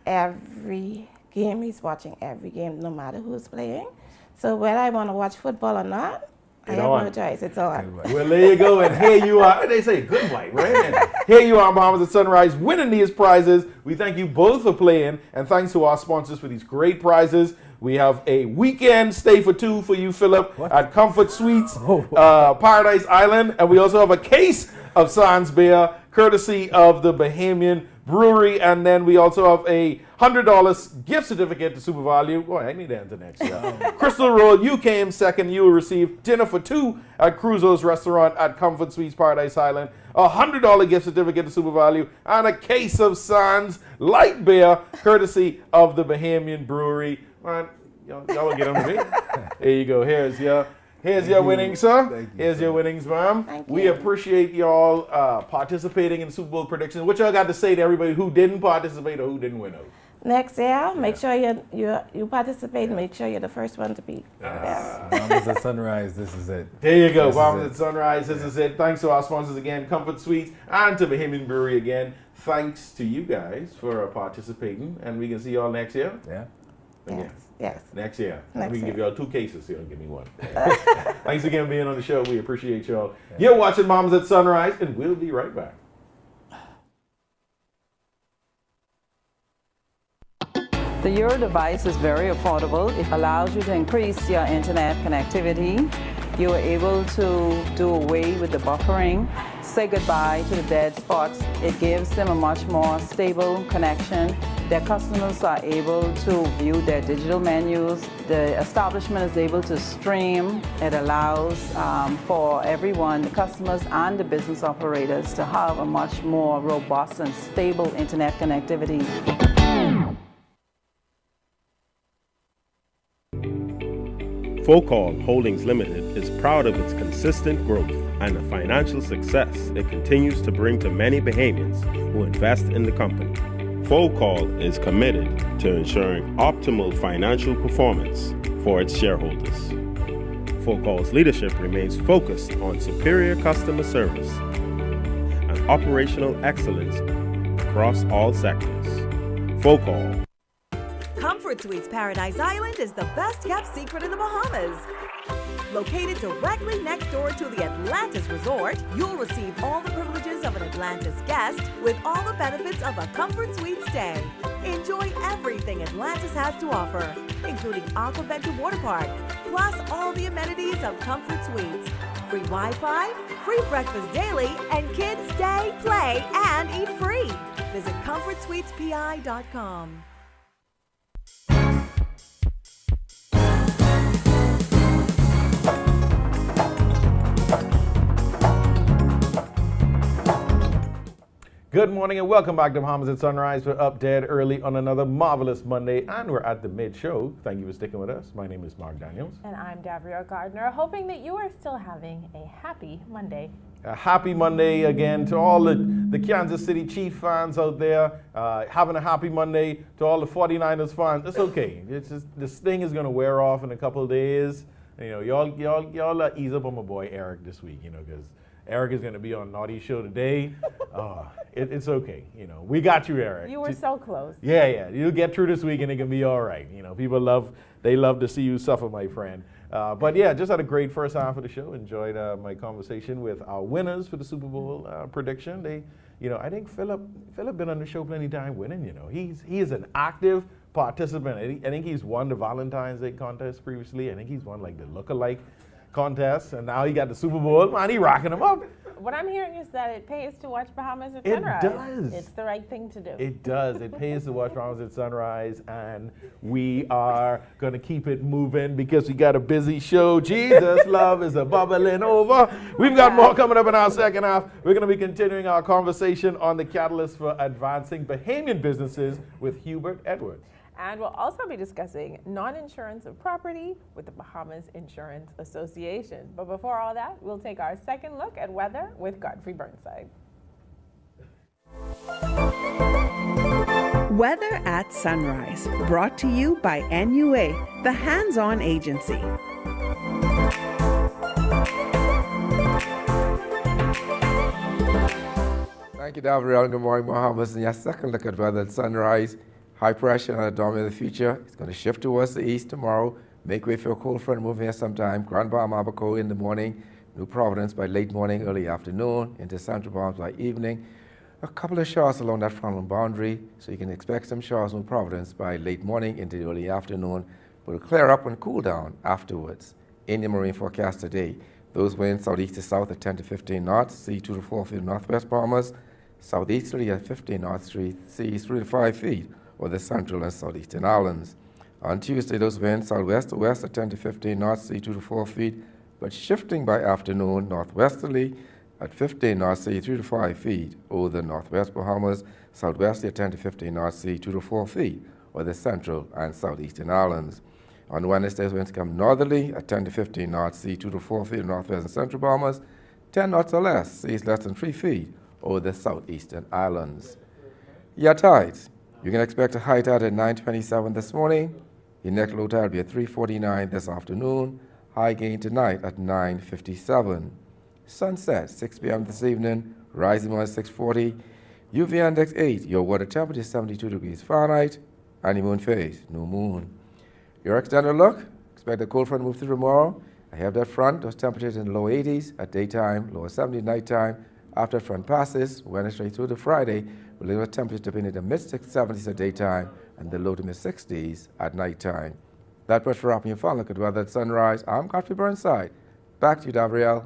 every game. He's watching every game, no matter who's playing. So whether I want to watch football or not, I have no choice. It's on. Well, there you go. And here you are. They say good white, right? And here you are, Bahamas at Sunrise, winning these prizes. We thank you both for playing, and thanks to our sponsors for these great prizes. We have a weekend stay for two for you, Phillip, at Comfort Suites, Paradise Island. And we also have a case of Sans beer, courtesy of the Bahamian Brewery. And then we also have a $100 gift certificate to Super Value. Boy, I need to enter next year. Crystal Road, you came second. You will receive dinner for two at Cruzo's Restaurant at Comfort Suites, Paradise Island. A $100 gift certificate to Super Value. And a case of Sans light beer, courtesy of the Bahamian Brewery. Man, y'all will get on me. There you go. Here's your winnings, sir. Here's your winnings, ma'am. We appreciate y'all participating in Super Bowl predictions. What y'all got to say to everybody who didn't participate or who didn't win? Next year, make sure you participate. Make sure you're the first one to be there. Bahamas at Sunrise, this is it. There you go, Bahamas at Sunrise, this is it. Thanks to our sponsors again, Comfort Suites, and to Bahamian Brewery again. Thanks to you guys for participating, and we can see y'all next year. Yes. Next year. Next We can give year. y'all two cases, so you don't give me one. Thanks again for being on the show. We appreciate y'all. You're watching Bahamas at Sunrise, and we'll be right back. The Euro device is very affordable. It allows you to increase your internet connectivity. You are able to do away with the buffering, say goodbye to the dead spots. It gives them a much more stable connection. Their customers are able to view their digital menus. The establishment is able to stream. It allows for everyone, the customers and the business operators, to have a much more robust and stable internet connectivity. Focal Holdings Limited is proud of its consistent growth and the financial success it continues to bring to many Bahamians who invest in the company. Focal is committed to ensuring optimal financial performance for its shareholders. Focal's leadership remains focused on superior customer service and operational excellence across all sectors. Focal. Comfort Suites Paradise Island is the best kept secret in the Bahamas. Located directly next door to the Atlantis Resort, you'll receive all the privileges of an Atlantis guest with all the benefits of a Comfort Suite stay. Enjoy everything Atlantis has to offer, including Aquaventure Water Park, plus all the amenities of Comfort Suites. Free Wi-Fi, free breakfast daily, and kids stay, play, and eat free. Visit ComfortSuitesPI.com. Good morning and welcome back to Bahamas at Sunrise. We're up dead early on another marvelous Monday, and we're at the mid-show. Thank you for sticking with us. My name is Mark Daniels. And I'm Darville Gardner, hoping that you are still having a happy Monday. A happy Monday again to all the Kansas City Chiefs fans out there. Having a happy Monday to all the 49ers fans. It's okay. It's just, this thing is going to wear off in a couple of days. You know, y'all ease up on my boy Eric this week, you know, because Eric is going to be on Naughty Show today. It's okay. You know, we got you, Eric. You were so close. Yeah. You'll get through this week and it can be all right. You know, people love to see you suffer, my friend. But yeah, just had a great first half of the show. Enjoyed my conversation with our winners for the Super Bowl prediction. They, I think Phillip been on the show plenty of time winning. He is an active participant. I think he's won the Valentine's Day contest previously. I think he's won like the look-alike contest, and now he got the Super Bowl. Man, he rocking them up. What I'm hearing is that it pays to watch Bahamas at It sunrise. does. It's the right thing to do. It does. It pays to watch Bahamas at sunrise, and we are going to keep it moving because we got a busy show. Jesus, love is a bubbling over. We've got more coming up in our second half. We're going to be continuing our conversation on the catalyst for advancing Bahamian businesses with Hubert Edwards. And we'll also be discussing non-insurance of property with the Bahamas Insurance Association. But before all that, we'll take our second look at weather with Godfrey Burnside. Weather at Sunrise, brought to you by NUA, the hands-on agency. Thank you, Darville. Good morning, Bahamas. And your second look at weather at sunrise. High pressure on the dominant the future. It's going to shift towards the east tomorrow. Make way for a cold front moving here sometime. Grand Bahama Amardo in the morning. New Providence by late morning, early afternoon. Into Central Bahamas by evening. A couple of showers along that frontal boundary. So you can expect some showers in New Providence by late morning into the early afternoon. But it'll clear up and cool down afterwards. In the marine forecast today, those winds southeast to south at 10 to 15 knots. Sea 2 to 4 feet northwest Bahamas. Southeasterly at 15 knots, seas 3 to 5 feet. Or the central and southeastern islands. On Tuesday, those winds southwest to west at 10 to 15 knots, sea 2 to 4 feet, but shifting by afternoon northwesterly at 15 knots, sea 3 to 5 feet, over the northwest Bahamas, southwesterly at 10 to 15 knots, sea 2 to 4 feet, or the central and southeastern islands. On Wednesday, winds come northerly at 10 to 15 knots, sea 2 to 4 feet, in northwest and central Bahamas, 10 knots or less, seas less than 3 feet, over the southeastern islands. Your tides. You can expect a high tide at 9:27 this morning. Your next low tide will be at 3:49 this afternoon. High gain tonight at 9:57. Sunset 6 p.m. this evening. Rising on 6:40. UV index 8. Your water temperature is 72 degrees Fahrenheit. And your moon phase, no moon. Your extended look. Expect a cold front to move through tomorrow. I have that front. Those temperatures in the low 80s at daytime, lower 70s nighttime. After that front passes, Wednesday through to Friday, we'll leave a temperature dipping in the mid-70s at daytime and the low to mid-60s at nighttime. That was for wrapping your fun look at weather at sunrise. I'm Godfrey Burnside. Back to you, Darville.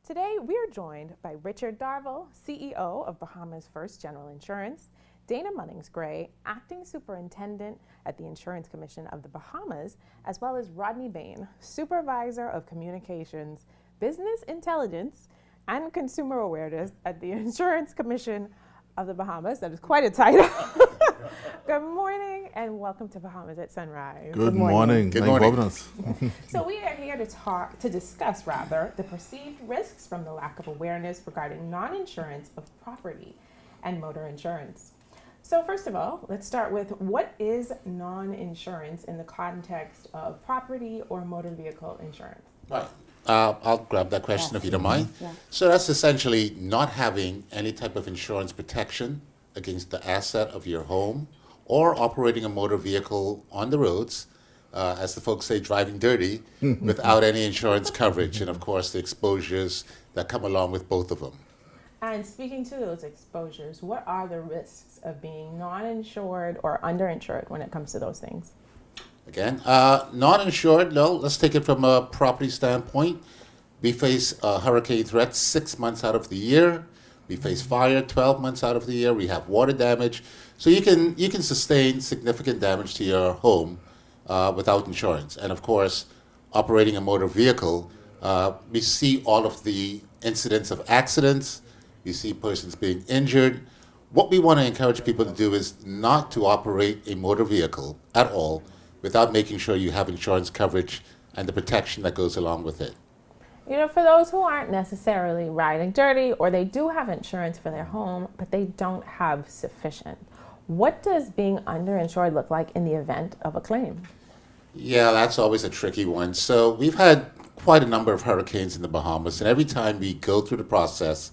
Today, we are joined by Richard Darville, CEO of Bahamas First General Insurance, Dana-Munnings Gray, Acting Superintendent at the Insurance Commission of the Bahamas, as well as Rodney Bain, Supervisor of Communications, Business Intelligence, and Consumer Awareness at the Insurance Commission of the Bahamas. That is quite a title. Good morning and welcome to Bahamas at Sunrise. Good morning. Good morning. morning. So we are here to discuss the perceived risks from the lack of awareness regarding non-insurance of property and motor insurance. So first of all, let's start with what is non-insurance in the context of property or motor vehicle insurance? Right. I'll grab that question if you don't mind. Yeah. So that's essentially not having any type of insurance protection against the asset of your home or operating a motor vehicle on the roads, as the folks say, driving dirty, without any insurance coverage, and of course the exposures that come along with both of them. And speaking to those exposures, what are the risks of being non-insured or underinsured when it comes to those things? Again, non-insured, no, let's take it from a property standpoint. We face hurricane threats 6 months out of the year. We face fire 12 months out of the year. We have water damage. So you can sustain significant damage to your home without insurance. And of course, operating a motor vehicle, we see all of the incidents of accidents. We see persons being injured. what we want to encourage people to do is not to operate a motor vehicle at all without making sure you have insurance coverage and the protection that goes along with it. You know, for those who aren't necessarily riding dirty, or they do have insurance for their home, but they don't have sufficient, what does being underinsured look like in the event of a claim? Yeah, that's always a tricky one. So we've had quite a number of hurricanes in the Bahamas, and every time we go through the process,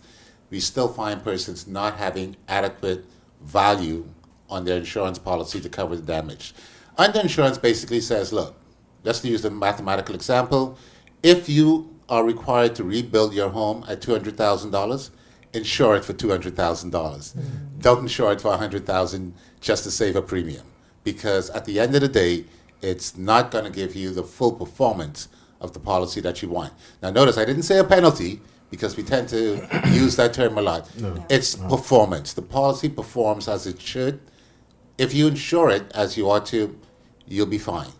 we still find persons not having adequate value on their insurance policy to cover the damage. Underinsurance basically says, look, just to use the mathematical example, if you are required to rebuild your home at $200,000, insure it for $200,000. Don't insure it for $100,000 just to save a premium, because at the end of the day, it's not going to give you the full performance of the policy that you want. Now notice, I didn't say a penalty, because we tend to use that term a lot. No. It's performance. The policy performs as it should. If you insure it as you ought to, you'll be fine.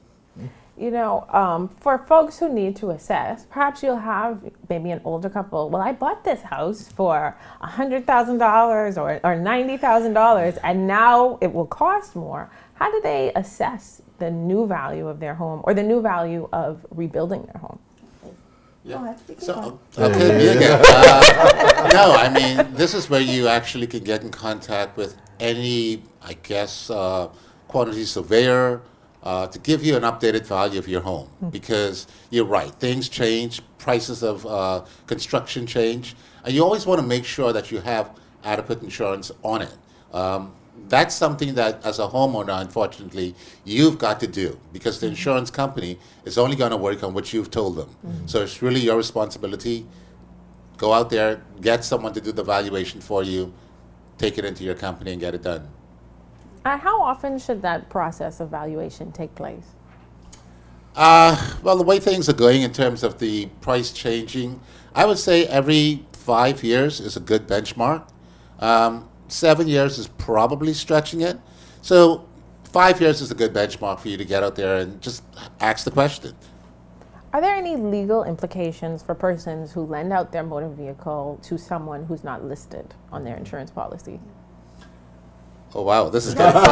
You know, for folks who need to assess, perhaps you'll have maybe an older couple. Well, I bought this house for $100,000 or $90,000, and now it will cost more. How do they assess the new value of their home, or the new value of rebuilding their home? Yeah. So, okay, me again. No, I mean, this is where you actually can get in contact with any, I guess, quantity surveyor to give you an updated value of your home. Because you're right, things change, prices of construction change, and you always want to make sure that you have adequate insurance on it. That's something that, as a homeowner, unfortunately, you've got to do, because the insurance company is only going to work on what you've told them. So it's really your responsibility. Go out there, get someone to do the valuation for you, take it into your company and get it done. How often should that process of valuation take place? Well, the way things are going in terms of the price changing, I would say every 5 years is a good benchmark. 7 years is probably stretching it. So 5 years is a good benchmark for you to get out there and just ask the question. Are there any legal implications for persons who lend out their motor vehicle to someone who's not listed on their insurance policy? Oh wow, this is getting fun.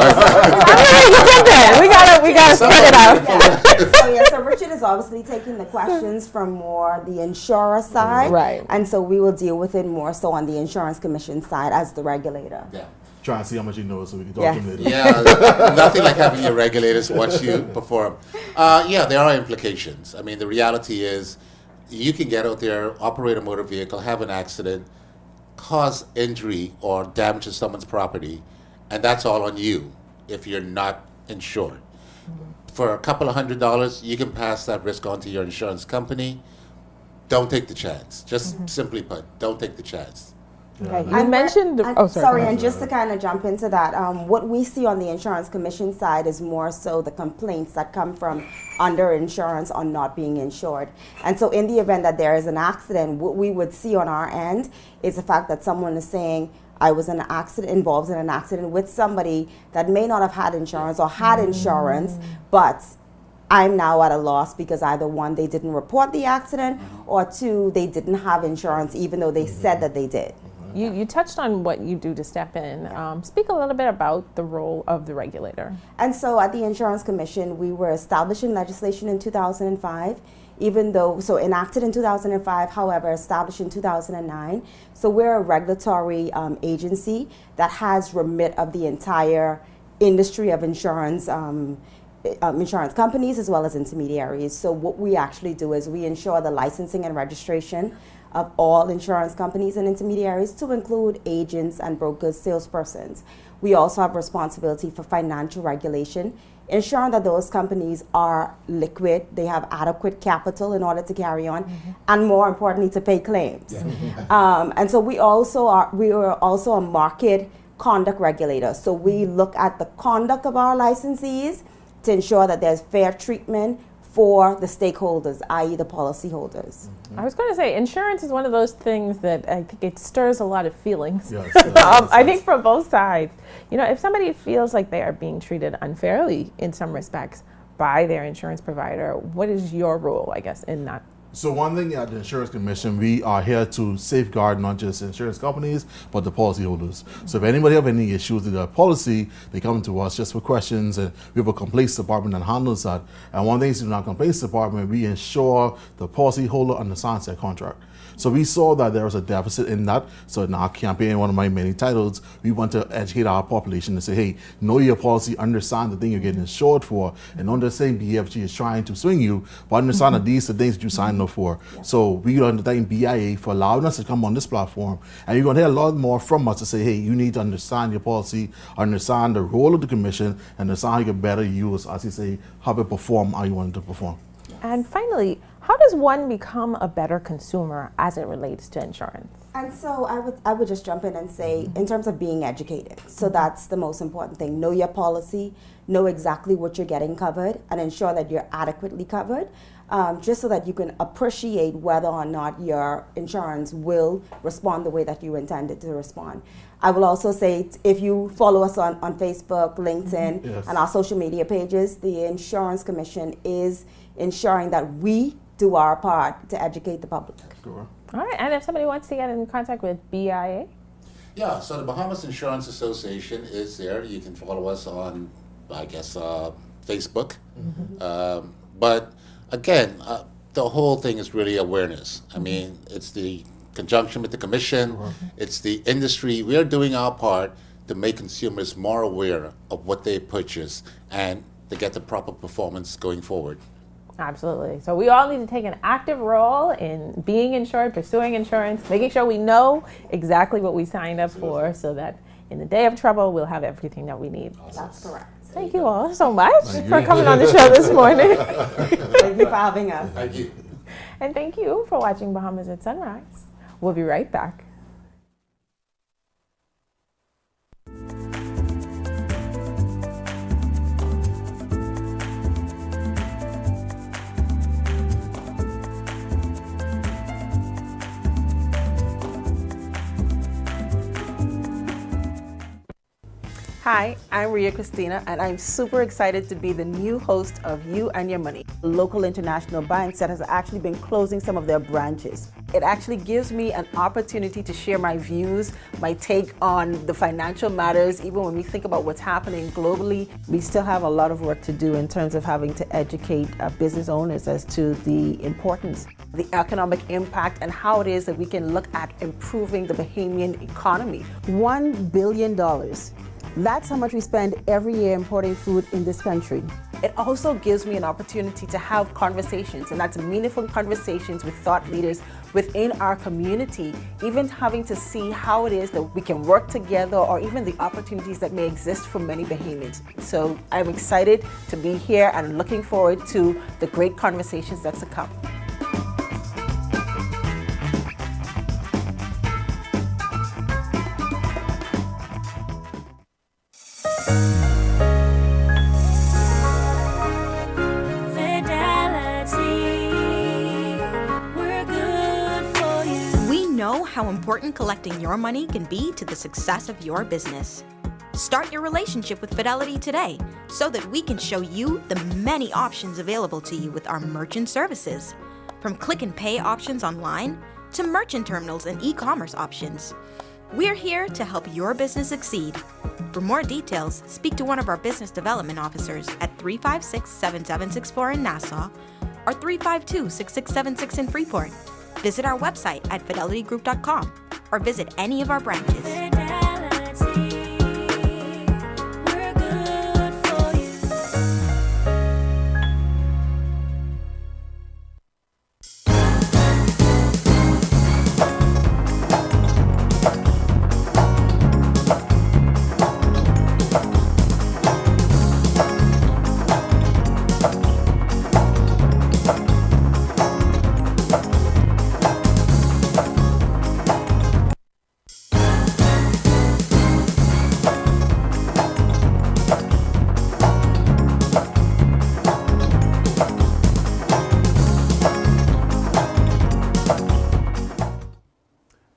We gotta spread it out. So Richard is obviously taking the questions from more the insurer side, right? And so we will deal with it more so on the insurance commission side as the regulator. Yeah. Try and see how much you know so we can talk to him later. Yeah, nothing like having your regulators watch you perform. Yeah, there are implications. I mean, the reality is you can get out there, operate a motor vehicle, have an accident, cause injury or damage to someone's property, and that's all on you if you're not insured. For a couple of $100, you can pass that risk on to your insurance company. Don't take the chance. Just simply put, don't take the chance. Okay. You mentioned. Sorry, and just to kind of jump into that, what we see on the insurance commission side is more so the complaints that come from underinsurance or not being insured. And so in the event that there is an accident, what we would see on our end is the fact that someone is saying, I was in an accident, involved in an accident with somebody that may not have had insurance or had insurance, but I'm now at a loss because either one, they didn't report the accident, or two, they didn't have insurance even though they said that they did. You touched on what you do to step in. Speak a little bit about the role of the regulator. And so at the Insurance Commission, we were establishing legislation in 2005, even though, so enacted in 2005, however, established in 2009. So we're a regulatory agency that has remit of the entire industry of insurance, insurance companies as well as intermediaries. So what we actually do is we ensure the licensing and registration of all insurance companies and intermediaries, to include agents and brokers, salespersons. We also have responsibility for financial regulation, ensuring that those companies are liquid, they have adequate capital in order to carry on, and more importantly, to pay claims. And so we are also a market conduct regulator. So we look at the conduct of our licensees to ensure that there's fair treatment for the stakeholders, i.e. the policyholders. I was going to say, insurance is one of those things that I think it stirs a lot of feelings. Yes, I think from both sides. You know, if somebody feels like they are being treated unfairly in some respects by their insurance provider, what is your role, I guess, in that So one thing at the Insurance Commission, we are here to safeguard not just insurance companies, but the policyholders. So if anybody have any issues with their policy, they come to us just for questions, and we have a complaints department that handles that. And one thing is in our complaints department, we ensure the policyholder understands their contract. So we saw that there was a deficit in that. So in our campaign, one of my many titles, we want to educate our population to say, hey, know your policy, understand the thing you're getting insured for, and don't just say BFG is trying to swing you, but understand that these are the things that you signed up for. So we want to thank BIA for allowing us to come on this platform. And you're going to hear a lot more from us to say, hey, you need to understand your policy, understand the role of the commission, and understand how you can better use, as you say, how it perform how you want it to perform. And finally, how does one become a better consumer as it relates to insurance? And so I would just jump in and say, in terms of being educated, so that's the most important thing. Know your policy, know exactly what you're getting covered, and ensure that you're adequately covered, just so that you can appreciate whether or not your insurance will respond the way that you intended to respond. I will also say, if you follow us on Facebook, LinkedIn, Yes. and our social media pages, the Insurance Commission is ensuring that we do our part to educate the public. Sure. All right, and if somebody wants to get in contact with BIA? Yeah, so the Bahamas Insurance Association is there. You can follow us on, I guess, Facebook. But again, the whole thing is really awareness. I mean, it's the conjunction with the commission, it's the industry. We're doing our part to make consumers more aware of what they purchase and to get the proper performance going forward. Absolutely. So we all need to take an active role in being insured, pursuing insurance, making sure we know exactly what we signed up for so that in the day of trouble, we'll have everything that we need. That's correct. Thank you all so much for coming on the show this morning. Thank you for having us. Thank you. And thank you for watching Bahamas at Sunrise. We'll be right back. Hi, I'm Ria Christina, and I'm super excited to be the new host of You and Your Money, local international banks that has actually been closing some of their branches. It actually gives me an opportunity to share my views, my take on the financial matters. Even when we think about what's happening globally, we still have a lot of work to do in terms of having to educate business owners as to the importance, the economic impact, and how it is that we can look at improving the Bahamian economy. $1 billion. That's how much we spend every year importing food in this country. It also gives me an opportunity to have conversations, and that's meaningful conversations with thought leaders within our community, even having to see how it is that we can work together or even the opportunities that may exist for many Bahamians. So I'm excited to be here and looking forward to the great conversations that's to come. How important collecting your money can be to the success of your business. Start your relationship with Fidelity today so that we can show you the many options available to you with our merchant services. From click and pay options online to merchant terminals and e-commerce options. We're here to help your business succeed. For more details, speak to one of our business development officers at 356-7764 in Nassau or 352-6676 in Freeport. Visit our website at fidelitygroup.com or visit any of our branches.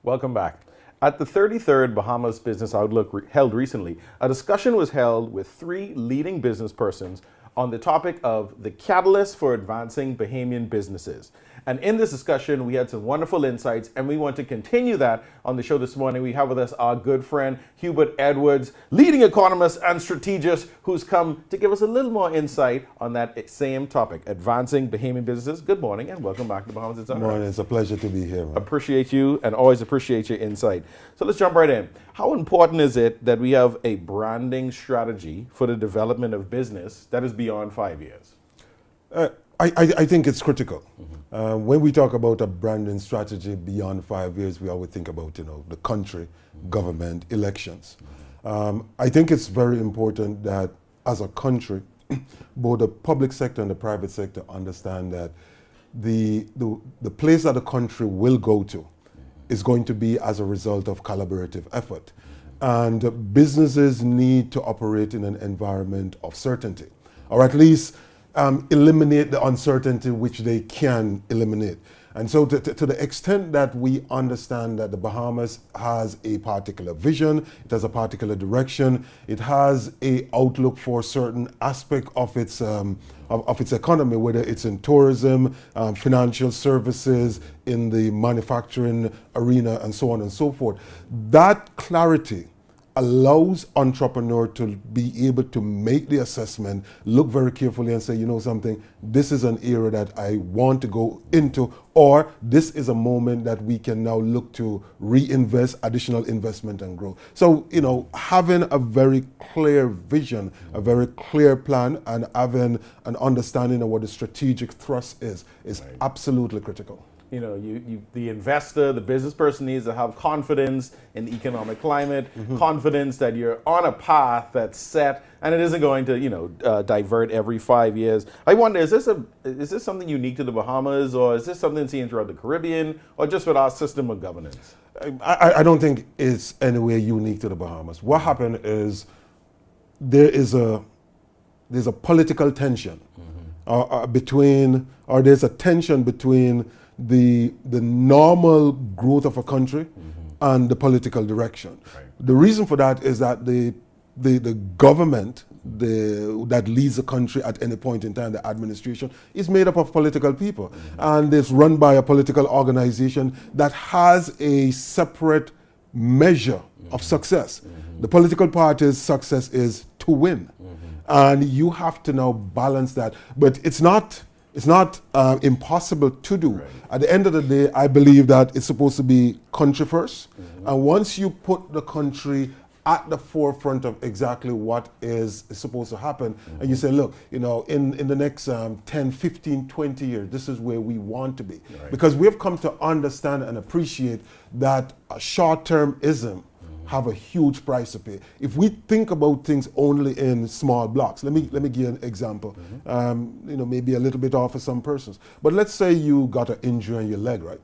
Welcome back. At the 33rd Bahamas Business Outlook held recently, a discussion was held with 3 leading business persons on the topic of the catalyst for advancing Bahamian businesses. And in this discussion, we had some wonderful insights, and we want to continue that on the show this morning. We have with us our good friend, Hubert Edwards, leading economist and strategist, who's come to give us a little more insight on that same topic, advancing Bahamian businesses. Good morning, and welcome back to Bahamas. Good morning. It's a pleasure to be here, man. Appreciate you, and always appreciate your insight. So let's jump right in. How important is it that we have a branding strategy for the development of business that is beyond 5 years? I think it's critical. When we talk about a branding strategy beyond 5 years, we always think about, the country, government, elections. I think it's very important that as a country, both the public sector and the private sector understand that the place that the country will go to is going to be as a result of collaborative effort. And businesses need to operate in an environment of certainty, or at least eliminate the uncertainty which they can eliminate. And so to the extent that we understand that the Bahamas has a particular vision, it has a particular direction, it has a outlook for certain aspect of its economy, whether it's in tourism, financial services, in the manufacturing arena, and so on and so forth. That clarity allows entrepreneur to be able to make the assessment, look very carefully and say, something, this is an area that I want to go into, or this is a moment that we can now look to reinvest, additional investment and growth. So, having a very clear vision, a very clear plan, and having an understanding of what the strategic thrust is absolutely critical. The investor, the business person needs to have confidence in the economic climate, confidence that you're on a path that's set and it isn't going to, divert every 5 years. I wonder, is this something unique to the Bahamas, or is this something seen throughout the Caribbean, or just with our system of governance? I don't think it's anywhere unique to the Bahamas. What happened is there's a political tension there's a tension between the normal growth of a country and the political direction. The reason for that is that the government that leads the country at any point in time, the administration, is made up of political people. And it's run by a political organization that has a separate measure of success. The political party's success is to win. And you have to now balance that. But it's not impossible to do. At the end of the day, I believe that it's supposed to be country first. And once you put the country at the forefront of exactly what is supposed to happen, and you say, look, in the next 10, 15, 20 years, this is where we want to be. Because we have come to understand and appreciate that short-termism have a huge price to pay. If we think about things only in small blocks, let me give you an example. Maybe a little bit off for some persons, but let's say you got an injury in your leg, right?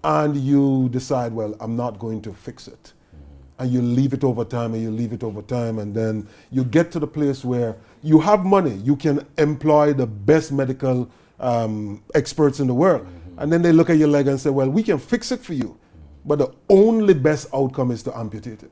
And you decide, well, I'm not going to fix it. And you leave it over time, and then you get to the place where you have money, you can employ the best medical experts in the world. And then they look at your leg and say, well, we can fix it for you, but the only best outcome is to amputate it.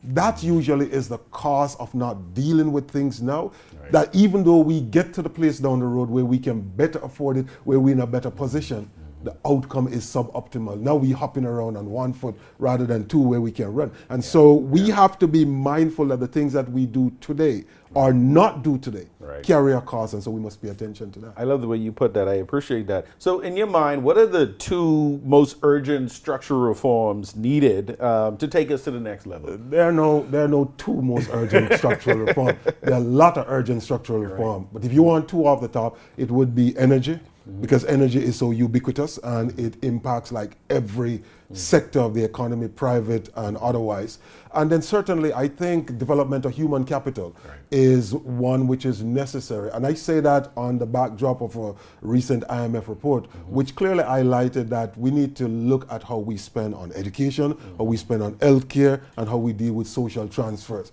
That usually is the cause of not dealing with things now. That even though we get to the place down the road where we can better afford it, where we're in a better position, the outcome is suboptimal. Now we're hopping around on one foot rather than two where we can run. And so we have to be mindful that the things that we do today or not do today carry a cost, and so we must pay attention to that. I love the way you put that. I appreciate that. So in your mind, what are the two most urgent structural reforms needed to take us to the next level? There are no two most urgent structural reforms. There are a lot of urgent structural reform. But if you want two off the top, it would be energy. Because energy is so ubiquitous and it impacts like every sector of the economy, private and otherwise. And then certainly I think development of human capital is one which is necessary. And I say that on the backdrop of a recent IMF report, which clearly highlighted that we need to look at how we spend on education, how we spend on healthcare, and how we deal with social transfers.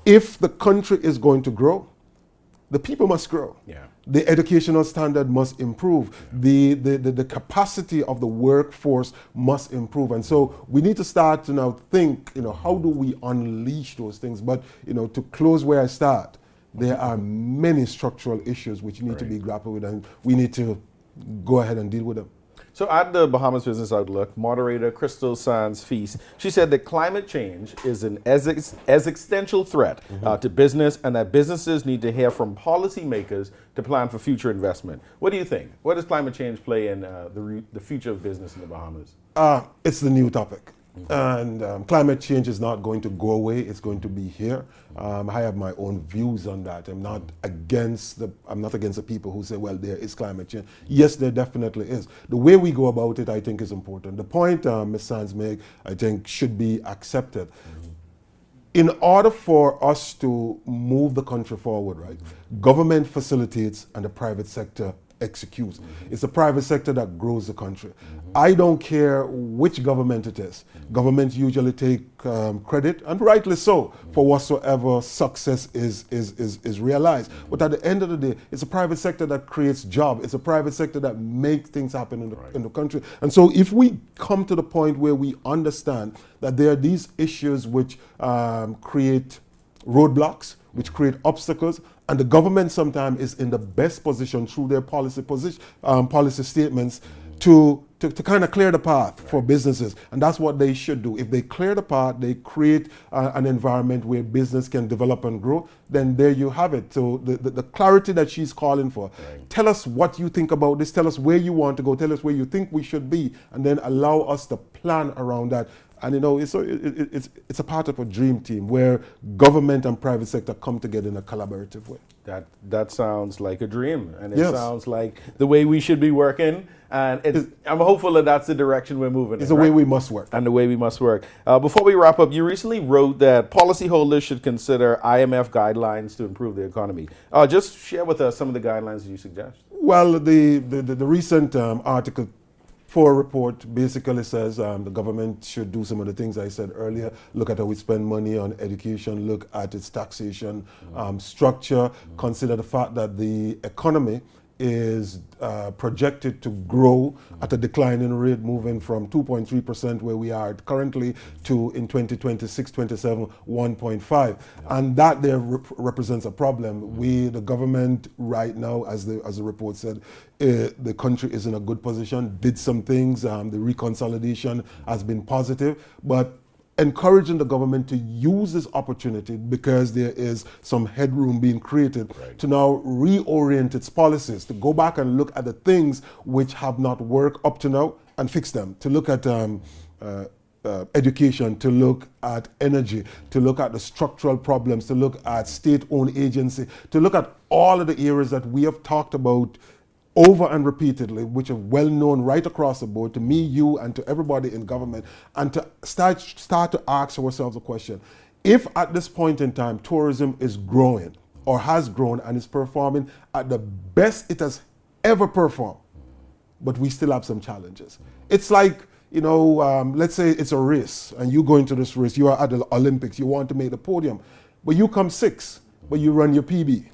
If the country is going to grow, the people must grow. The educational standard must improve. The capacity of the workforce must improve. And so we need to start to now think, how do we unleash those things? But, to close where I start, there are many structural issues which need to be grappled with, and we need to go ahead and deal with them. So at the Bahamas Business Outlook, moderator Crystal Sands Feast, she said that climate change is an existential threat to business, and that businesses need to hear from policymakers to plan for future investment. What do you think? What does climate change play in the future of business in the Bahamas? It's the new topic. And climate change is not going to go away. It's going to be here. I have my own views on that. I'm not against the people who say, well, there is climate change. Yes, there definitely is. The way we go about it, I think, is important. The point Ms. Sands made, I think, should be accepted. In order for us to move the country forward, right, government facilitates and the private sector executes. It's the private sector that grows the country. I don't care which government it is. Governments usually take credit, and rightly so, for whatsoever success is realized. But at the end of the day, it's a private sector that creates jobs. It's a private sector that makes things happen in the country. And so if we come to the point where we understand that there are these issues which create roadblocks, which create obstacles, and the government sometimes is in the best position through their policy statements to kind of clear the path for businesses. And that's what they should do. If they clear the path, they create an environment where business can develop and grow, then there you have it. So the clarity that she's calling for, tell us what you think about this, tell us where you want to go, tell us where you think we should be, and then allow us to plan around that. And it's a part of a dream team where government and private sector come together in a collaborative way. That sounds like a dream, and it sounds like the way we should be working. And I'm hopeful that that's the direction we're moving. It's the way we must work. And the way we must work. Before we wrap up, you recently wrote that policyholders should consider IMF guidelines to improve the economy. Just share with us some of the guidelines that you suggest. Well, the recent Article 4 report basically says the government should do some of the things I said earlier. Look at how we spend money on education, look at its taxation structure, consider the fact that the economy is projected to grow at a declining rate, moving from 2.3% where we are currently to, in 2026-27, 1.5. And that there represents a problem. The government right now, as the report said, the country is in a good position, did some things, the reconsolidation has been positive, but encouraging the government to use this opportunity, because there is some headroom being created, to now reorient its policies, to go back and look at the things which have not worked up to now and fix them, to look at education, to look at energy, to look at the structural problems, to look at state-owned agency, to look at all of the areas that we have talked about over and repeatedly, which are well known right across the board to me, you, and to everybody in government, and to start to ask ourselves a question. If at this point in time tourism is growing or has grown and is performing at the best it has ever performed, but we still have some challenges. It's like, let's say it's a race and you go into this race, you are at the Olympics, you want to make the podium, but you come 6th, but you run your PB.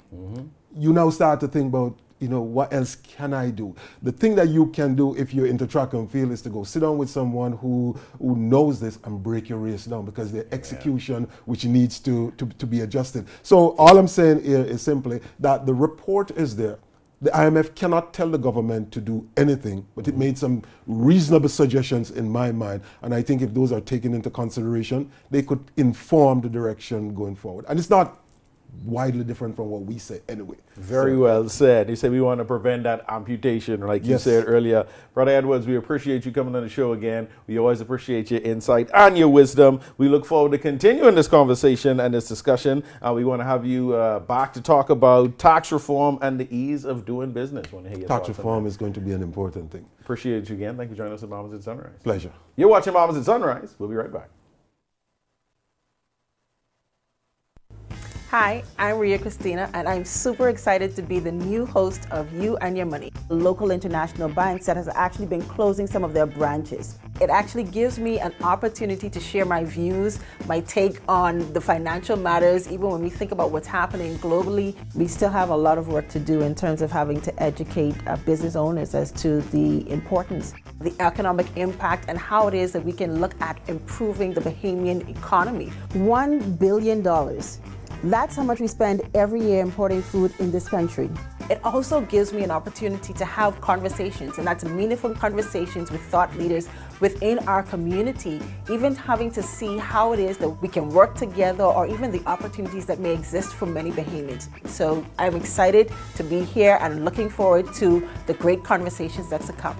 You now start to think about, what else can I do? The thing that you can do if you're into track and field is to go sit down with someone who knows this and break your race down, because the execution which needs to be adjusted. So all I'm saying here is simply that the report is there. The IMF cannot tell the government to do anything, but it made some reasonable suggestions in my mind. And I think if those are taken into consideration, they could inform the direction going forward. And it's not widely different from what we say anyway. Very well said. You said we want to prevent that amputation, like you said earlier. Brother Edwards, we appreciate you coming on the show again. We always appreciate your insight and your wisdom. We look forward to continuing this conversation and this discussion. We want to have you back to talk about tax reform and the ease of doing business. Want to hear your tax reform is going to be an important thing. Appreciate you again. Thank you for joining us at Bahamas at Sunrise. Pleasure. You're watching Bahamas at Sunrise. We'll be right back. Hi, I'm Ria Christina, and I'm super excited to be the new host of You and Your Money, a local international bank that has actually been closing some of their branches. It actually gives me an opportunity to share my views, my take on the financial matters. Even when we think about what's happening globally, we still have a lot of work to do in terms of having to educate business owners as to the importance, the economic impact, and how it is that we can look at improving the Bahamian economy. $1 billion That's how much we spend every year importing food in this country. It also gives me an opportunity to have conversations, and that's meaningful conversations with thought leaders within our community, even having to see how it is that we can work together or even the opportunities that may exist for many Bahamians. So I'm excited to be here and looking forward to the great conversations that's to come.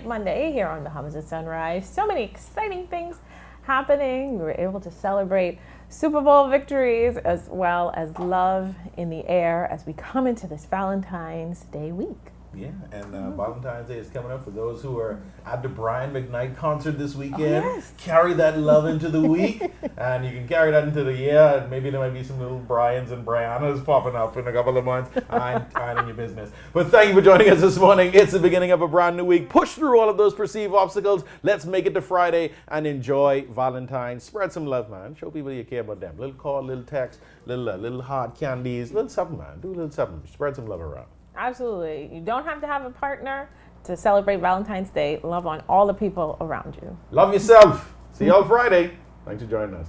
Monday here on Bahamas at Sunrise. So many exciting things happening. We were able to celebrate Super Bowl victories as well as love in the air as we come into this Valentine's Day week. Yeah, and Valentine's Day is coming up for those who are at the Brian McKnight concert this weekend. Oh, yes. Carry that love into the week, and you can carry that into the year. And maybe there might be some little Brians and Briannas popping up in a couple of months. I ain't in your business. But thank you for joining us this morning. It's the beginning of a brand new week. Push through all of those perceived obstacles. Let's make it to Friday and enjoy Valentine's. Spread some love, man. Show people you care about them. Little call, little text, little hard candies, little something, man. Do a little something. Spread some love around. Absolutely. You don't have to have a partner to celebrate Valentine's Day. Love on all the people around you. Love yourself. See you on Friday. Thanks for joining us.